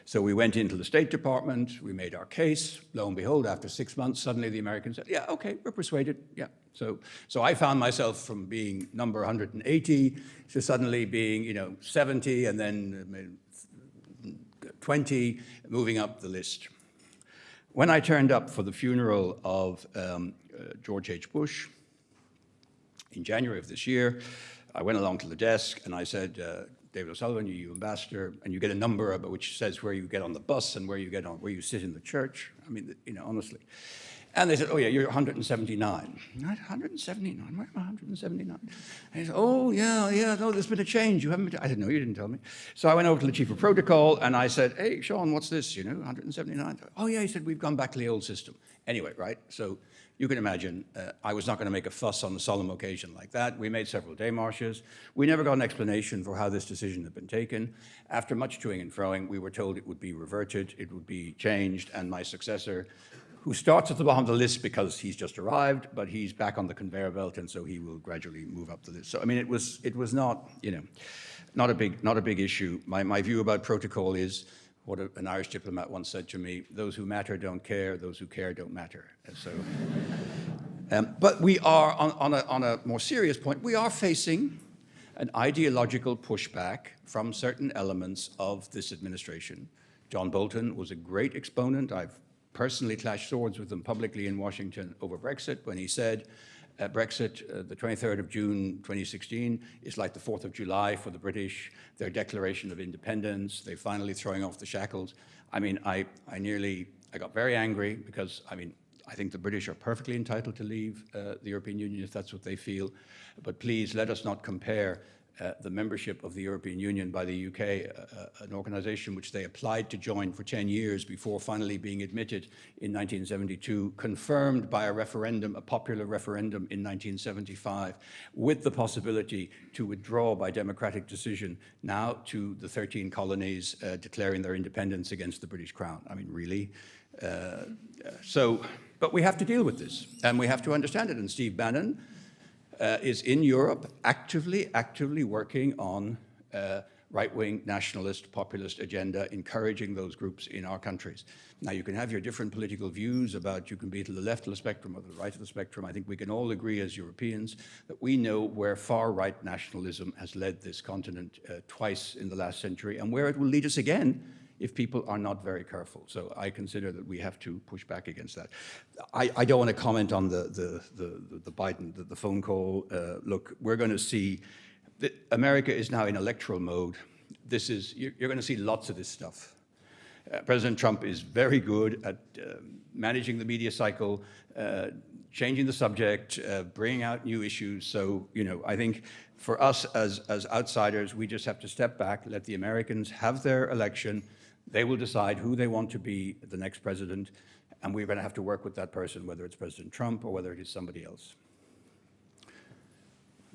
Speaker 1: So we went into the State Department, we made our case. Lo and behold, after 6 months, suddenly the Americans said, yeah, okay, we're persuaded, yeah. So I found myself from being number 180 to suddenly being, you know, 70 and then 20, moving up the list. When I turned up for the funeral of George H. Bush in January of this year, I went along to the desk and I said, David O'Sullivan, you're EU ambassador, and you get a number which says where you get on the bus and where you sit in the church. I mean, you know, honestly. And they said, oh yeah, you're 179. 179, where am I 179? And he said, oh yeah, no, there's been a change. You haven't been, I didn't know, you didn't tell me. So I went over to the chief of protocol and I said, hey, Sean, what's this, you know, 179? Oh yeah, he said, we've gone back to the old system. Anyway, right, so you can imagine, I was not going to make a fuss on a solemn occasion like that. We made several démarches. We never got an explanation for how this decision had been taken. After much toing and froing, we were told it would be reverted, it would be changed, and my successor, who starts at the bottom of the list because he's just arrived, but he's back on the conveyor belt, and so he will gradually move up the list. So I mean, it was not, you know, not a big issue. My view about protocol is what an Irish diplomat once said to me: "Those who matter don't care; those who care don't matter." And so, but we are on a more serious point. We are facing an ideological pushback from certain elements of this administration. John Bolton was a great exponent. I've personally clashed swords with him publicly in Washington over Brexit when he said Brexit, the 23rd of June 2016, is like the 4th of July for the British, their declaration of independence, they're finally throwing off the shackles. I mean, I got very angry because, I mean, I think the British are perfectly entitled to leave the European Union if that's what they feel. But please let us not compare the membership of the European Union by the UK, an organization which they applied to join for 10 years before finally being admitted in 1972, confirmed by a referendum, a popular referendum in 1975, with the possibility to withdraw by democratic decision now to the 13 colonies declaring their independence against the British Crown. I mean, really? But we have to deal with this, and we have to understand it. And Steve Bannon is in Europe actively working on right-wing nationalist, populist agenda, encouraging those groups in our countries. Now, you can have your different political views about you can be to the left of the spectrum or the right of the spectrum. I think we can all agree as Europeans that we know where far-right nationalism has led this continent twice in the last century and where it will lead us again if people are not very careful. So I consider that we have to push back against that. I don't want to comment on the Biden, the phone call. Look, we're going to see that America is now in electoral mode. You're going to see lots of this stuff. President Trump is very good at managing the media cycle, changing the subject, bringing out new issues. So, you know, I think for us as outsiders, we just have to step back, let the Americans have their election. They will decide who they want to be the next president, and we're going to have to work with that person, whether it's President Trump or whether it is somebody else.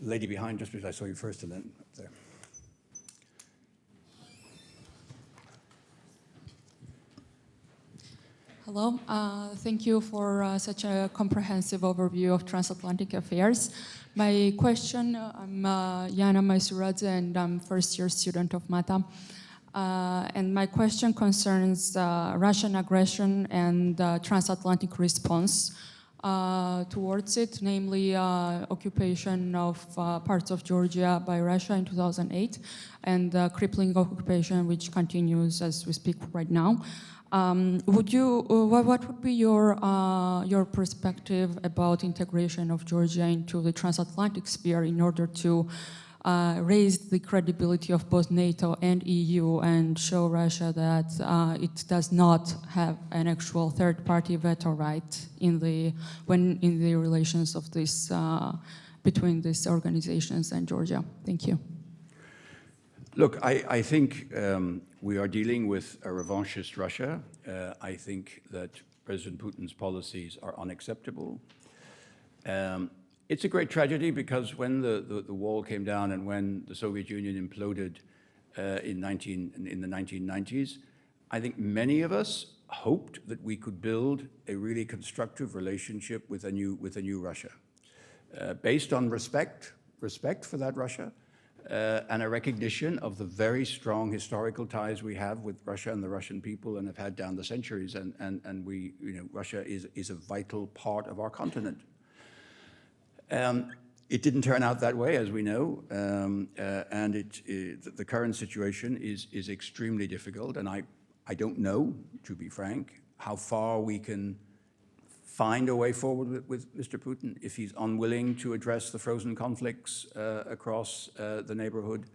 Speaker 1: Lady behind, just because I saw you first, and then up there.
Speaker 3: Hello, thank you for such a comprehensive overview of transatlantic affairs. My question, I'm Yana Maisuradze, and I'm first-year student of MATA. And my question concerns Russian aggression and transatlantic response towards it, namely occupation of parts of Georgia by Russia in 2008 and crippling occupation which continues as we speak right now. What would be your perspective about integration of Georgia into the transatlantic sphere in order to raise the credibility of both NATO and EU and show Russia that it does not have an actual third-party veto right in the relations of this between these organizations and Georgia? Thank you.
Speaker 1: Look, I think we are dealing with a revanchist Russia. I think that President Putin's policies are unacceptable. It's a great tragedy because when the wall came down and when the Soviet Union imploded in the 1990s, I think many of us hoped that we could build a really constructive relationship with a new Russia, based on respect for that Russia, and a recognition of the very strong historical ties we have with Russia and the Russian people and have had down the centuries, and we, Russia is a vital part of our continent. It didn't turn out that way, as we know, and the current situation is extremely difficult, and I don't know, to be frank, how far we can find a way forward with Mr. Putin if he's unwilling to address the frozen conflicts across the neighborhood.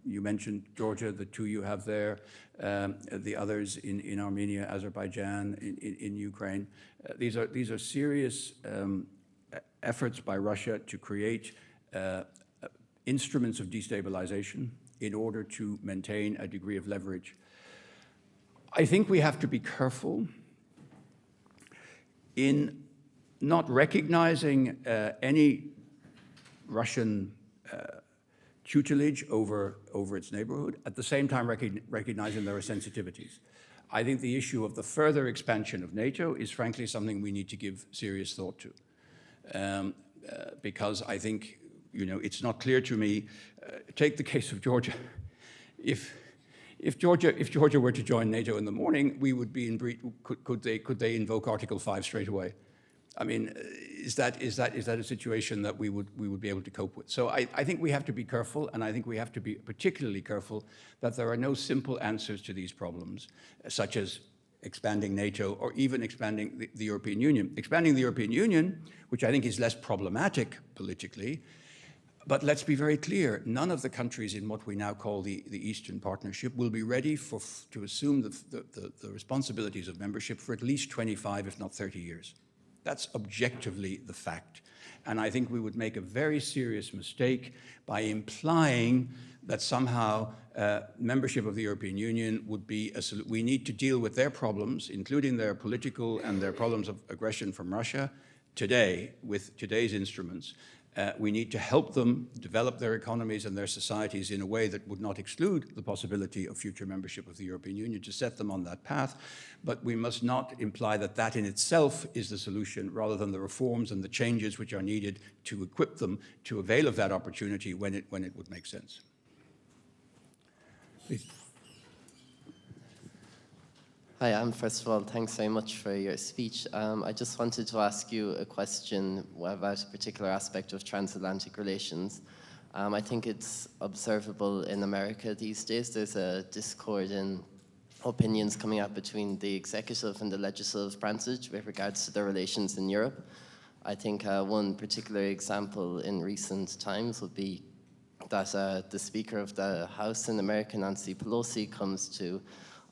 Speaker 1: You mentioned Georgia, the two you have there, the others in Armenia, Azerbaijan, in Ukraine. These are serious efforts by Russia to create instruments of destabilization in order to maintain a degree of leverage. I think we have to be careful in not recognizing any Russian tutelage over its neighborhood, at the same time recognizing there are sensitivities. I think the issue of the further expansion of NATO is frankly something we need to give serious thought to. Because I think, it's not clear to me. Take the case of Georgia. If Georgia were to join NATO in the morning, we would be in breach. Could they invoke Article 5 straight away? I mean, is that a situation that we would be able to cope with? So I think we have to be careful, and I think we have to be particularly careful that there are no simple answers to these problems, such as expanding NATO or even expanding the European Union. Expanding the European Union, which I think is less problematic politically, but let's be very clear, none of the countries in what we now call the Eastern Partnership will be ready to assume the responsibilities of membership for at least 25, if not 30 years. That's objectively the fact. And I think we would make a very serious mistake by implying that somehow membership of the European Union would be we need to deal with their problems, including their political and their problems of aggression from Russia, today, with today's instruments. We need to help them develop their economies and their societies in a way that would not exclude the possibility of future membership of the European Union, to set them on that path. But we must not imply that that in itself is the solution, rather than the reforms and the changes which are needed to equip them to avail of that opportunity when it would make sense. Please.
Speaker 4: Hi, first of all, thanks very much for your speech. I just wanted to ask you a question about a particular aspect of transatlantic relations. I think it's observable in America these days. There's a discord in opinions coming out between the executive and the legislative branches with regards to their relations in Europe. I think one particular example in recent times would be that the Speaker of the House in America, Nancy Pelosi, comes to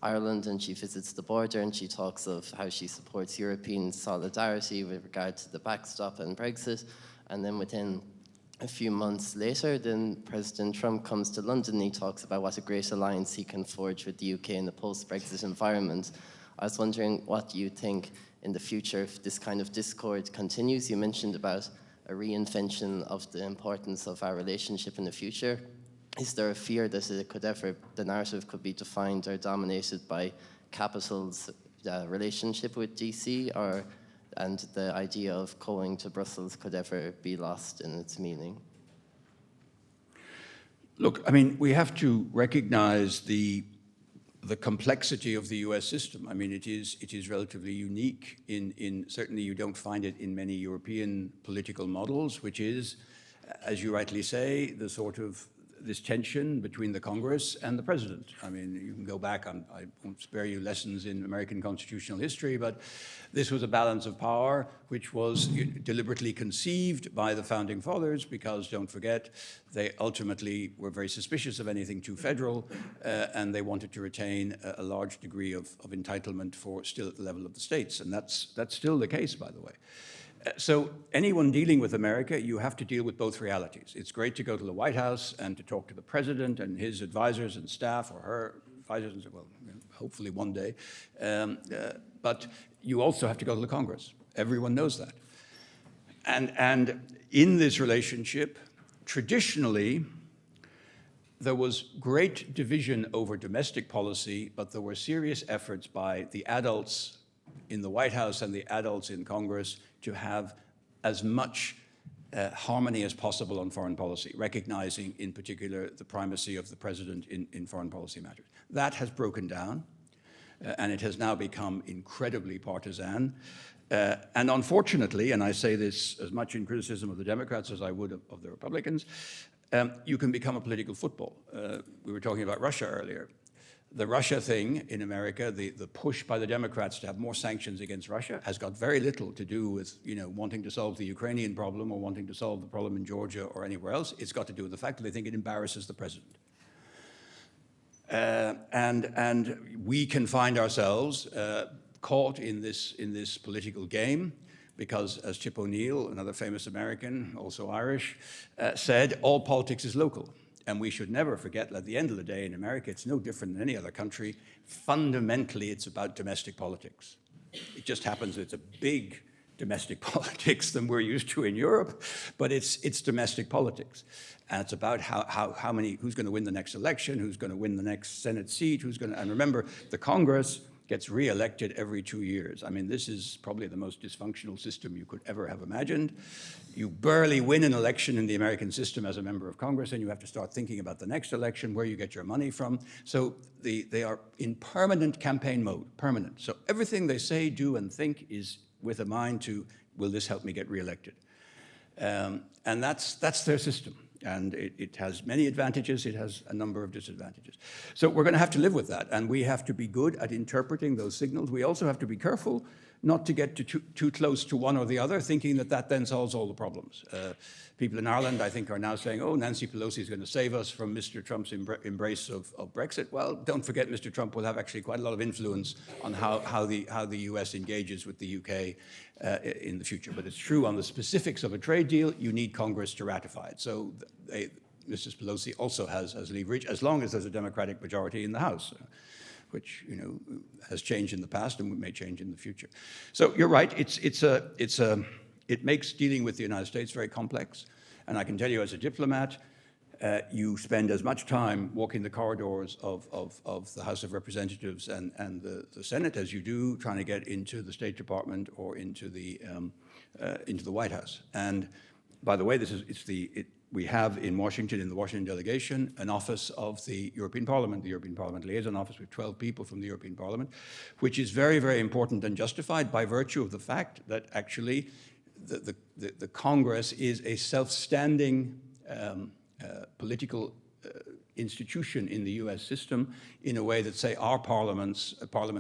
Speaker 4: Ireland and she visits the border and she talks of how she supports European solidarity with regard to the backstop and Brexit. And then within a few months later, then President Trump comes to London and he talks about what a great alliance he can forge with the UK in the post-Brexit environment. I was wondering what you think in the future if this kind of discord continues. You mentioned about a reinvention of the importance of our relationship in the future. Is there a fear that the narrative could be defined or dominated by capital's relationship with DC, and the idea of going to Brussels could ever be lost in its meaning?
Speaker 1: Look, I mean, we have to recognize the the complexity of the U.S. system. I mean, it is relatively unique in certainly you don't find it in many European political models, which is, as you rightly say, the sort of this tension between the Congress and the president. I mean, you can go back, I won't spare you lessons in American constitutional history, but this was a balance of power which was deliberately conceived by the founding fathers because, don't forget, they ultimately were very suspicious of anything too federal, and they wanted to retain a large degree of entitlement for still at the level of the states, and that's still the case, by the way. So anyone dealing with America, you have to deal with both realities. It's great to go to the White House and to talk to the president and his advisors and staff, or her advisors, and well, hopefully one day. But you also have to go to the Congress. Everyone knows that. And in this relationship, traditionally, there was great division over domestic policy, but there were serious efforts by the adults in the White House and the adults in Congress to have as much harmony as possible on foreign policy, recognizing in particular the primacy of the president in foreign policy matters. That has broken down, and it has now become incredibly partisan. And unfortunately, and I say this as much in criticism of the Democrats as I would of the Republicans, you can become a political football. We were talking about Russia earlier. The Russia thing in America, the push by the Democrats to have more sanctions against Russia has got very little to do with, wanting to solve the Ukrainian problem or wanting to solve the problem in Georgia or anywhere else. It's got to do with the fact that they think it embarrasses the president. And we can find ourselves caught in this political game because, as Chip O'Neill, another famous American, also Irish, said, all politics is local. And we should never forget that at the end of the day in America, it's no different than any other country. Fundamentally, it's about domestic politics. It just happens that it's a big domestic politics than we're used to in Europe, but it's domestic politics. And it's about who's going to win the next election, who's going to win the next Senate seat, and remember, the Congress gets re-elected every 2 years. I mean, this is probably the most dysfunctional system you could ever have imagined. You barely win an election in the American system as a member of Congress, and you have to start thinking about the next election, where you get your money from. So they are in permanent campaign mode, permanent. So everything they say, do, and think is with a mind to, will this help me get re-elected? And that's their system. And it has many advantages, it has a number of disadvantages. So we're going to have to live with that, and we have to be good at interpreting those signals. We also have to be careful not to get too close to one or the other, thinking that then solves all the problems. People in Ireland, I think, are now saying, oh, Nancy Pelosi is going to save us from Mr. Trump's embrace of Brexit. Well, don't forget, Mr. Trump will have actually quite a lot of influence on how the US engages with the UK in the future. But it's true on the specifics of a trade deal, you need Congress to ratify it. So Mrs. Pelosi also has leverage, as long as there's a Democratic majority in the House, which has changed in the past and may change in the future. So you're right. It makes dealing with the United States very complex. And I can tell you, as a diplomat, you spend as much time walking the corridors of the House of Representatives and the Senate as you do trying to get into the State Department or into the White House. And by the way, we have in Washington, in the Washington delegation, an office of the European Parliament Liaison office with 12 people from the European Parliament, which is very, very important and justified by virtue of the fact that actually the Congress is a self-standing political institution in the US system in a way that, say, our parliaments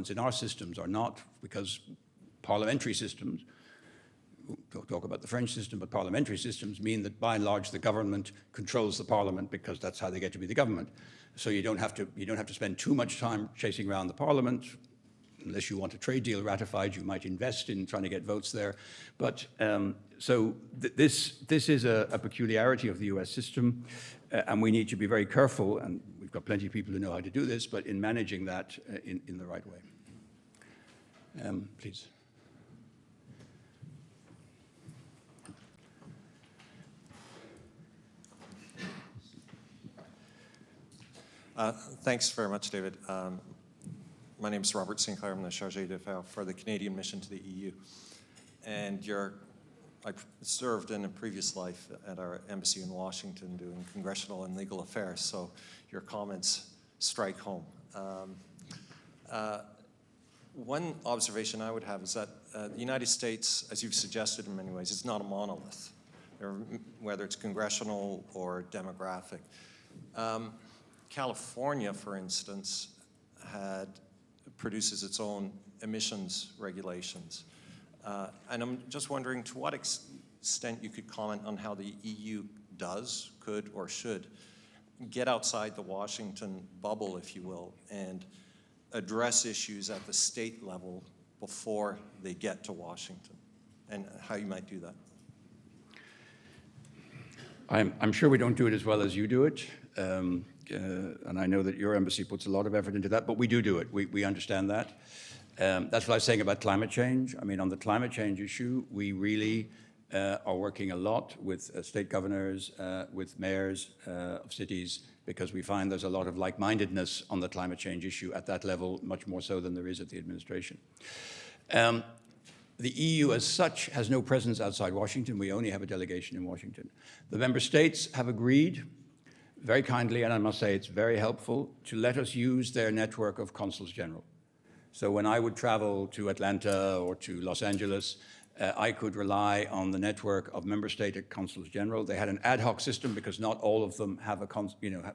Speaker 1: in our systems are not, because parliamentary systems, we'll talk about the French system, but parliamentary systems mean that by and large the government controls the parliament because that's how they get to be the government. So you don't have to spend too much time chasing around the parliament. Unless you want a trade deal ratified, you might invest in trying to get votes there. But this is a peculiarity of the US system, and we need to be very careful, and we've got plenty of people who know how to do this, but in managing that in the right way. Please.
Speaker 5: Thanks very much, David. My name is Robert Sinclair. I'm the Chargé d'Affaires for the Canadian mission to the EU. And I served in a previous life at our embassy in Washington doing congressional and legal affairs, so your comments strike home. One observation I would have is that the United States, as you've suggested in many ways, is not a monolith, whether it's congressional or demographic. California, for instance, produces its own emissions regulations. And I'm just wondering to what extent you could comment on how the EU does, could, or should get outside the Washington bubble, if you will, and address issues at the state level before they get to Washington, and how you might do that.
Speaker 1: I'm sure we don't do it as well as you do it, and I know that your embassy puts a lot of effort into that, but we do it. We understand that. That's what I was saying about climate change. I mean, on the climate change issue, we really are working a lot with state governors, with mayors of cities, because we find there's a lot of like-mindedness on the climate change issue at that level, much more so than there is at the administration. The EU as such has no presence outside Washington. We only have a delegation in Washington. The member states have agreed very kindly, and I must say it's very helpful, to let us use their network of consuls general. So when I would travel to Atlanta or to Los Angeles, I could rely on the network of member state consuls general. They had an ad hoc system because not all of them have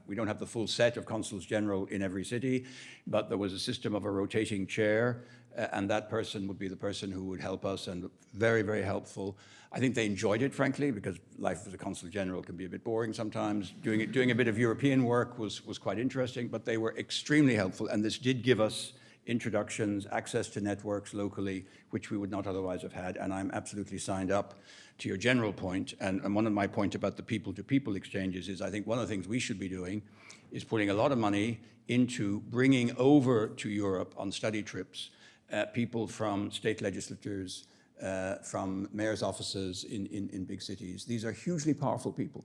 Speaker 1: we don't have the full set of consuls general in every city, but there was a system of a rotating chair, and that person would be the person who would help us, and very, very helpful. I think they enjoyed it, frankly, because life as a consul general can be a bit boring sometimes. Doing a bit of European work was quite interesting, but they were extremely helpful, and this did give us introductions, access to networks locally, which we would not otherwise have had, and I'm absolutely signed up to your general point. And one of my points about the people-to-people exchanges is I think one of the things we should be doing is putting a lot of money into bringing over to Europe on study trips people from state legislatures, from mayor's offices in big cities. These are hugely powerful people.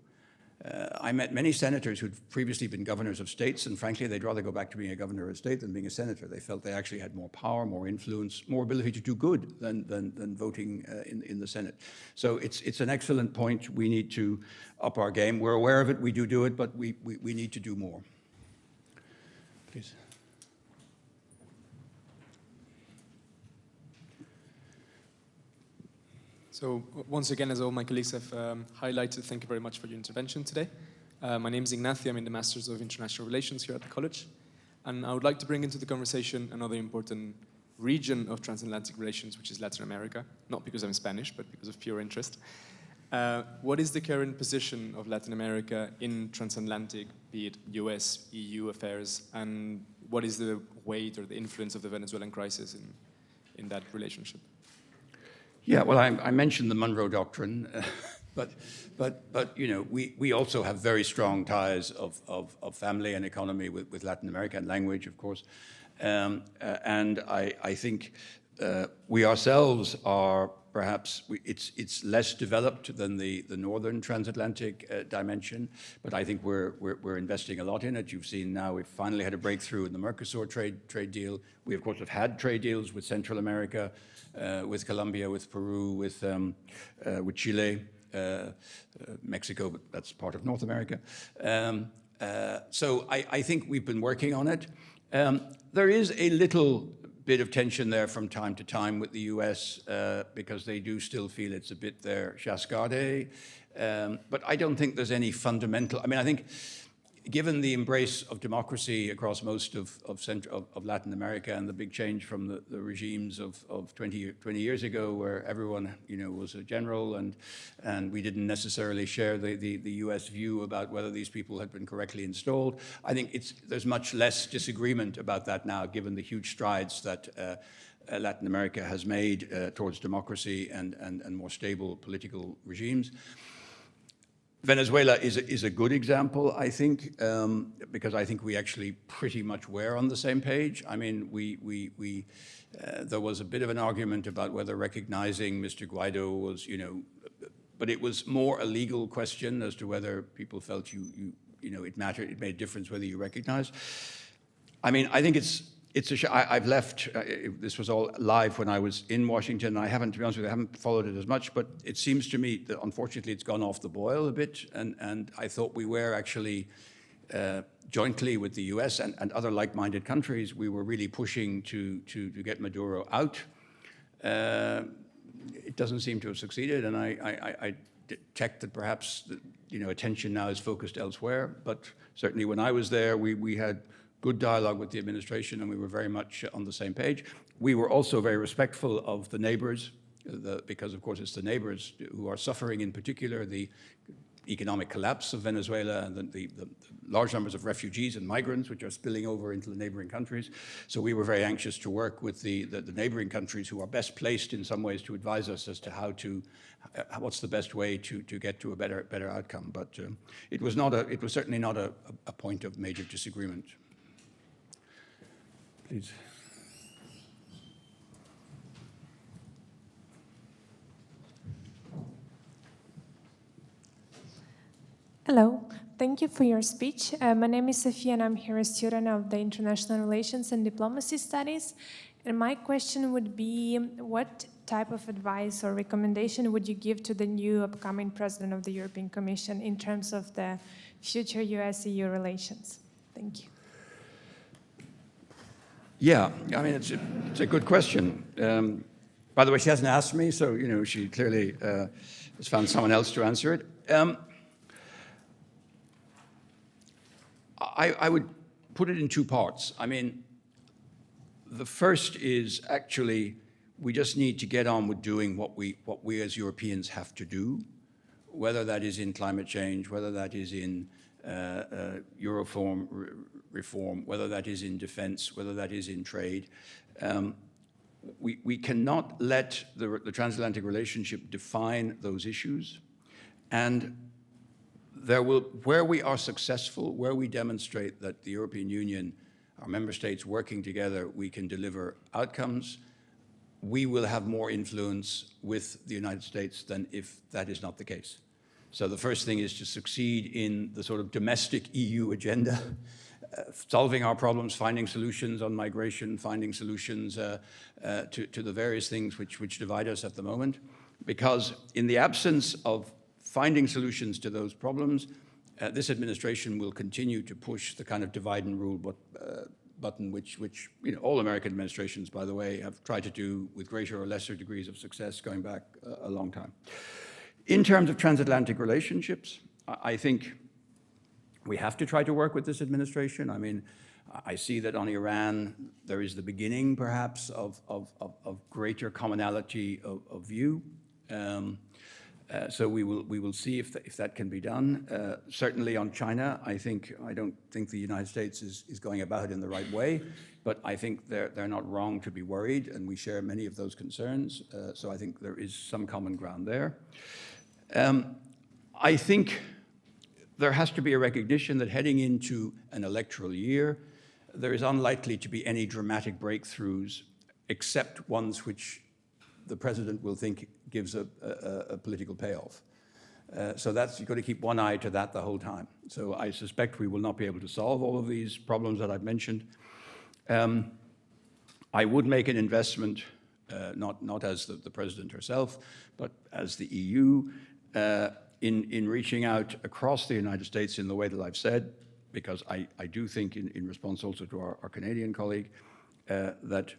Speaker 1: I met many senators who'd previously been governors of states, and frankly, they'd rather go back to being a governor of a state than being a senator. They felt they actually had more power, more influence, more ability to do good than voting in the Senate. So it's an excellent point. We need to up our game. We're aware of it, we do it, but we need to do more. Please.
Speaker 6: So once again, as all my colleagues have highlighted, thank you very much for your intervention today. My name is Ignacio. I'm in the Masters of International Relations here at the college. And I would like to bring into the conversation another important region of transatlantic relations, which is Latin America. Not because I'm Spanish, but because of pure interest. What is the current position of Latin America in transatlantic, be it US, EU affairs, and what is the weight or the influence of the Venezuelan crisis in that relationship?
Speaker 1: Yeah, well, I mentioned the Monroe Doctrine, but you know, we also have very strong ties of family and economy with Latin America, and language, of course. And I think we ourselves are perhaps, it's less developed than the northern transatlantic dimension, but I think we're investing a lot in it. You've seen now we've finally had a breakthrough in the Mercosur trade deal. We, of course, have had trade deals with Central America, with Colombia, with Peru, with Chile, Mexico, but that's part of North America. So I think we've been working on it. There is a little bit of tension there from time to time with the US because they do still feel it's a bit their chasse gardée. But I don't think there's any fundamental, I mean, I think given the embrace of democracy across most of Latin America and the big change from the regimes of 20 years ago, where everyone, you know, was a general and we didn't necessarily share the US view about whether these people had been correctly installed. I think there's much less disagreement about that now, given the huge strides that Latin America has made towards democracy and more stable political regimes. Venezuela is a good example, I think, because I think we actually pretty much were on the same page. I mean, there was a bit of an argument about whether recognizing Mr. Guaido was, you know, but it was more a legal question as to whether people felt you know, it mattered, it made a difference whether you recognized. I mean, I think I've left, this was all live when I was in Washington. I haven't, to be honest with you, I haven't followed it as much, but it seems to me that unfortunately it's gone off the boil a bit, and I thought we were actually jointly with the US and other like-minded countries, we were really pushing to get Maduro out. It doesn't seem to have succeeded, and I checked that perhaps attention now is focused elsewhere. But certainly when I was there, we had good dialogue with the administration, and we were very much on the same page. We were also very respectful of the neighbors, because of course it's the neighbors who are suffering, in particular the economic collapse of Venezuela and the large numbers of refugees and migrants which are spilling over into the neighboring countries. So we were very anxious to work with the neighboring countries who are best placed in some ways to advise us as to what's the best way to get to a better outcome. But it was certainly not a point of major disagreement. Please.
Speaker 7: Hello, thank you for your speech. My name is Sophia and I'm here a student of the International Relations and Diplomacy Studies. And my question would be, what type of advice or recommendation would you give to the new upcoming president of the European Commission in terms of the future US-EU relations? Thank you.
Speaker 1: Yeah, I mean, it's a good question. By the way, she hasn't asked me, so she clearly has found someone else to answer it. I would put it in two parts. I mean, the first is actually we just need to get on with doing what we as Europeans have to do, whether that is in climate change, whether that is in Euroform reform, whether that is in defense, whether that is in trade. We cannot let the transatlantic relationship define those issues. And where we are successful, where we demonstrate that the European Union, our member states working together, we can deliver outcomes, we will have more influence with the United States than if that is not the case. So the first thing is to succeed in the sort of domestic EU agenda, solving our problems, finding solutions on migration, finding solutions to the various things which divide us at the moment. Because in the absence of finding solutions to those problems, this administration will continue to push the kind of divide and rule button, which all American administrations, by the way, have tried to do with greater or lesser degrees of success going back a long time. In terms of transatlantic relationships, I think we have to try to work with this administration. I mean, I see that on Iran, there is the beginning, perhaps, of greater commonality of view. So we will see if that can be done. Certainly on China, I don't think the United States is going about it in the right way, but I think they're not wrong to be worried, and we share many of those concerns. So I think there is some common ground there. I think there has to be a recognition that heading into an electoral year, there is unlikely to be any dramatic breakthroughs, except ones which the president will think gives a political payoff. So you've got to keep one eye to that the whole time. So I suspect we will not be able to solve all of these problems that I've mentioned. I would make an investment, not as the president herself, but as the EU, in reaching out across the United States in the way that I've said, because I do think, in response also to our Canadian colleague, that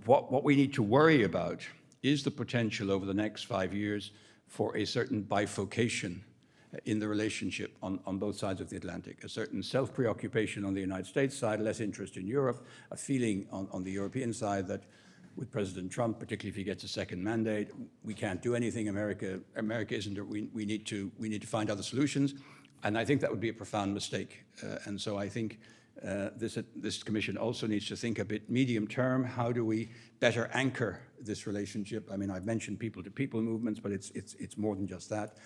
Speaker 1: what we need to worry about is the potential over the next 5 years for a certain bifurcation in the relationship on both sides of the Atlantic, a certain self-preoccupation on the United States side, less interest in Europe, a feeling on the European side that with President Trump, particularly if he gets a second mandate, we can't do anything. America isn't. We need to find other solutions, and I think that would be a profound mistake. And so I think this commission also needs to think a bit medium term. How do we better anchor this relationship? I mean, I've mentioned people-to-people movements, but it's more than just that.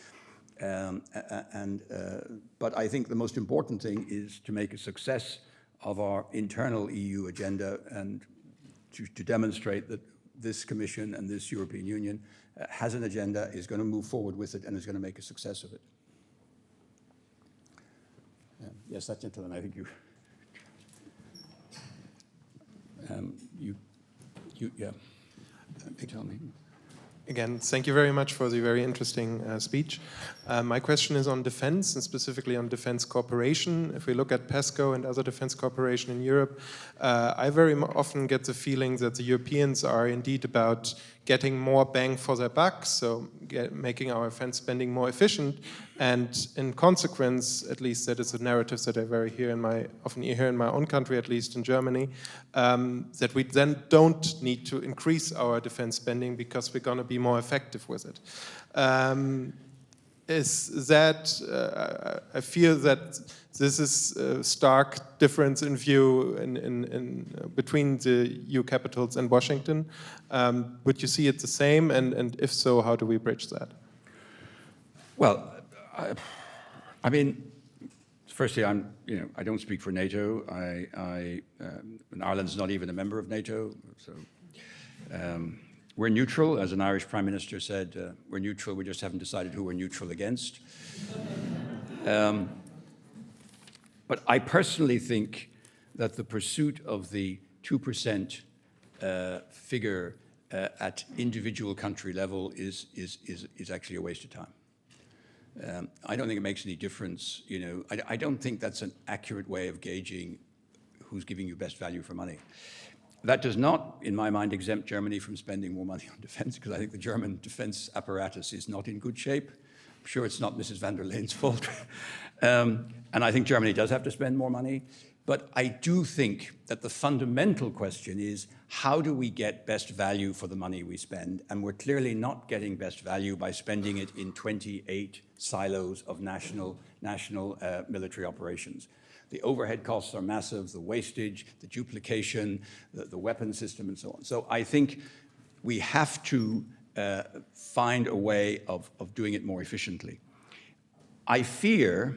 Speaker 1: But I think the most important thing is to make a success of our internal EU agenda and to demonstrate that this Commission and this European Union has an agenda, is going to move forward with it, and is going to make a success of it. Yes, that gentleman, I think you yeah, you tell me.
Speaker 8: Again, thank you very much for the very interesting speech. My question is on defense, and specifically on defense cooperation. If we look at PESCO and other defense cooperation in Europe, I very often get the feeling that the Europeans are indeed about getting more bang for their buck, so making our defense spending more efficient, and in consequence, at least that is a narrative that I often hear in my own country, at least in Germany, that we then don't need to increase our defense spending because we're going to be more effective with it. Is that, I fear that this is a stark difference in view between the EU capitals and Washington. Would you see it the same? And if so, how do we bridge that?
Speaker 1: Well, I mean, firstly, I don't speak for NATO. And Ireland's not even a member of NATO, so we're neutral, as an Irish Prime Minister said. We're neutral. We just haven't decided who we're neutral against. But I personally think that the pursuit of the 2% figure at individual country level is actually a waste of time. I don't think it makes any difference. I don't think that's an accurate way of gauging who's giving you best value for money. That does not, in my mind, exempt Germany from spending more money on defense, because I think the German defense apparatus is not in good shape. I'm sure it's not Mrs. van der Leyen's fault. And I think Germany does have to spend more money. But I do think that the fundamental question is, how do we get best value for the money we spend? And we're clearly not getting best value by spending it in 28 silos of national military operations. The overhead costs are massive, the wastage, the duplication, the weapon system, and so on. So I think we have to find a way of doing it more efficiently. I fear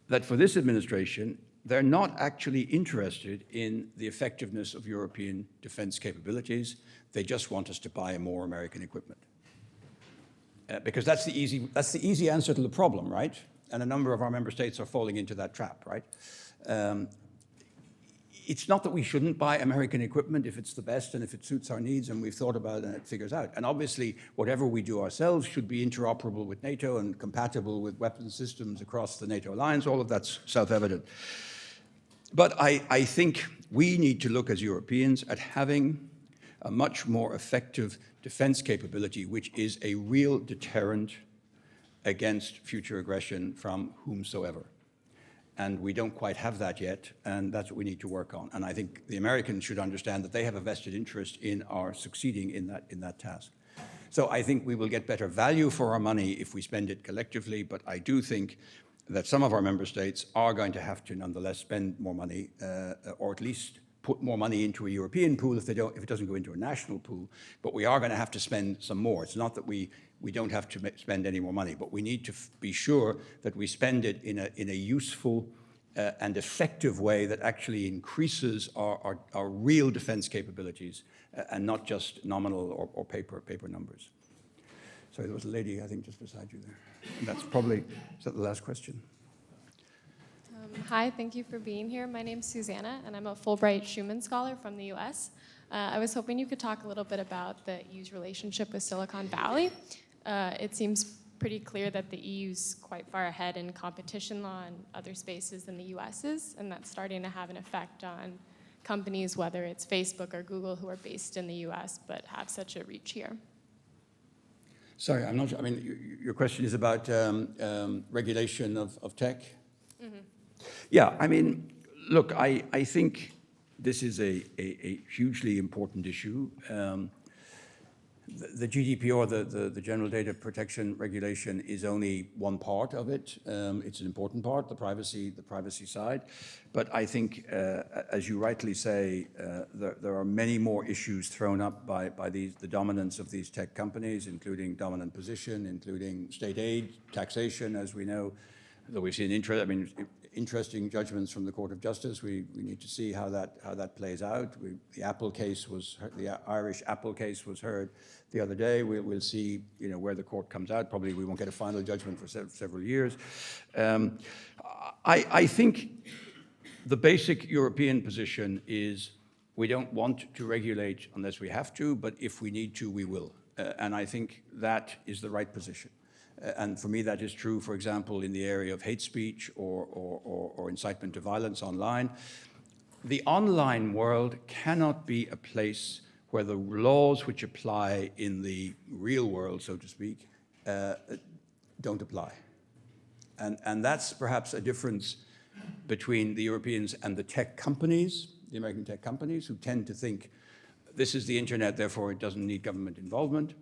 Speaker 1: that for this administration, they're not actually interested in the effectiveness of European defense capabilities. They just want us to buy more American equipment. Because that's the easy answer to the problem, right? And a number of our member states are falling into that trap, right? It's not that we shouldn't buy American equipment if it's the best and if it suits our needs and we've thought about it and it figures out. And obviously, whatever we do ourselves should be interoperable with NATO and compatible with weapons systems across the NATO alliance. All of that's self-evident. But I think we need to look as Europeans at having a much more effective defense capability, which is a real deterrent against future aggression from whomsoever. And we don't quite have that yet, and that's what we need to work on. And I think the Americans should understand that they have a vested interest in our succeeding in that task. So I think we will get better value for our money if we spend it collectively, but I do think that some of our member states are going to have to nonetheless spend more money, or at least put more money into a European pool if it doesn't go into a national pool. But we are going to have to spend some more. It's not that we don't have to spend any more money, but we need to be sure that we spend it in a useful and effective way that actually increases our real defense capabilities and not just nominal or paper numbers. Sorry, there was a lady, I think, just beside you there. And is that the last question?
Speaker 9: Hi, thank you for being here. My name's Susanna, and I'm a Fulbright Schumann Scholar from the US. I was hoping you could talk a little bit about the EU's relationship with Silicon Valley. It seems pretty clear that the EU's quite far ahead in competition law and other spaces than the US is, and that's starting to have an effect on companies, whether it's Facebook or Google, who are based in the US but have such a reach here.
Speaker 1: Sorry, I'm not sure. I mean, your question is about regulation of tech? Mm-hmm. Yeah, I mean, look, I think this is a hugely important issue. The GDPR, the General Data Protection Regulation, is only one part of it. It's an important part, the privacy side. But I think, as you rightly say, there are many more issues thrown up by the dominance of these tech companies, including dominant position, including state aid, taxation, as we know. Though we've seen interesting judgments from the Court of Justice. We need to see how that plays out. The Irish Apple case was heard the other day. We'll see, where the court comes out. Probably we won't get a final judgment for several years. I think the basic European position is we don't want to regulate unless we have to, but if we need to, we will. And I think that is the right position. And for me, that is true, for example, in the area of hate speech or incitement to violence online. The online world cannot be a place where the laws which apply in the real world, so to speak, don't apply. And that's perhaps a difference between the Europeans and the tech companies, the American tech companies, who tend to think this is the internet, therefore it doesn't need government involvement.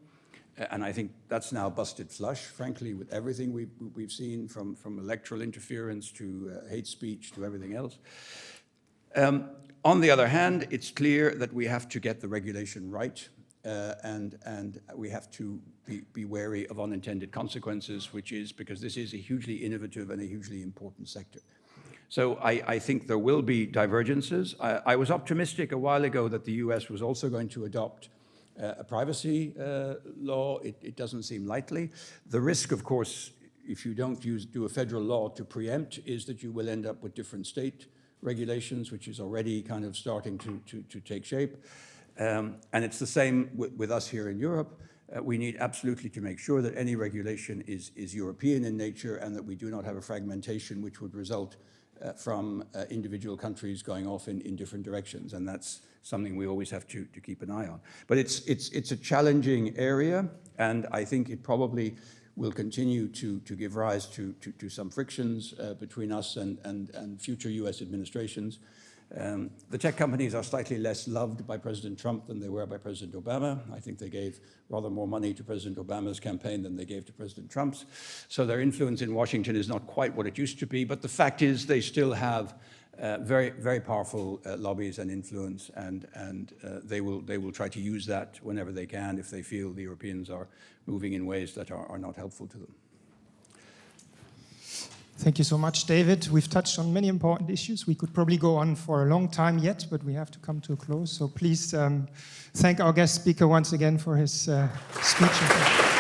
Speaker 1: And I think that's now busted flush, frankly, with everything we've seen from electoral interference to hate speech to everything else. On the other hand, it's clear that we have to get the regulation right, and we have to be wary of unintended consequences, which is because this is a hugely innovative and a hugely important sector. So I think there will be divergences. I was optimistic a while ago that the US was also going to adopt a privacy law. It doesn't seem likely. The risk, of course, if you don't do a federal law to preempt, is that you will end up with different state regulations, which is already kind of starting to take shape. And it's the same with us here in Europe. We need absolutely to make sure that any regulation is European in nature and that we do not have a fragmentation which would result from individual countries going off in different directions. And that's something we always have to keep an eye on. But it's a challenging area, and I think it probably will continue to give rise to some frictions between us and future US administrations. The tech companies are slightly less loved by President Trump than they were by President Obama. I think they gave rather more money to President Obama's campaign than they gave to President Trump's. So their influence in Washington is not quite what it used to be, but the fact is they still have very, very powerful lobbies and influence, and they will try to use that whenever they can if they feel the Europeans are moving in ways that are not helpful to them.
Speaker 10: Thank you so much, David. We've touched on many important issues. We could probably go on for a long time yet, but we have to come to a close. So please thank our guest speaker once again for his speech.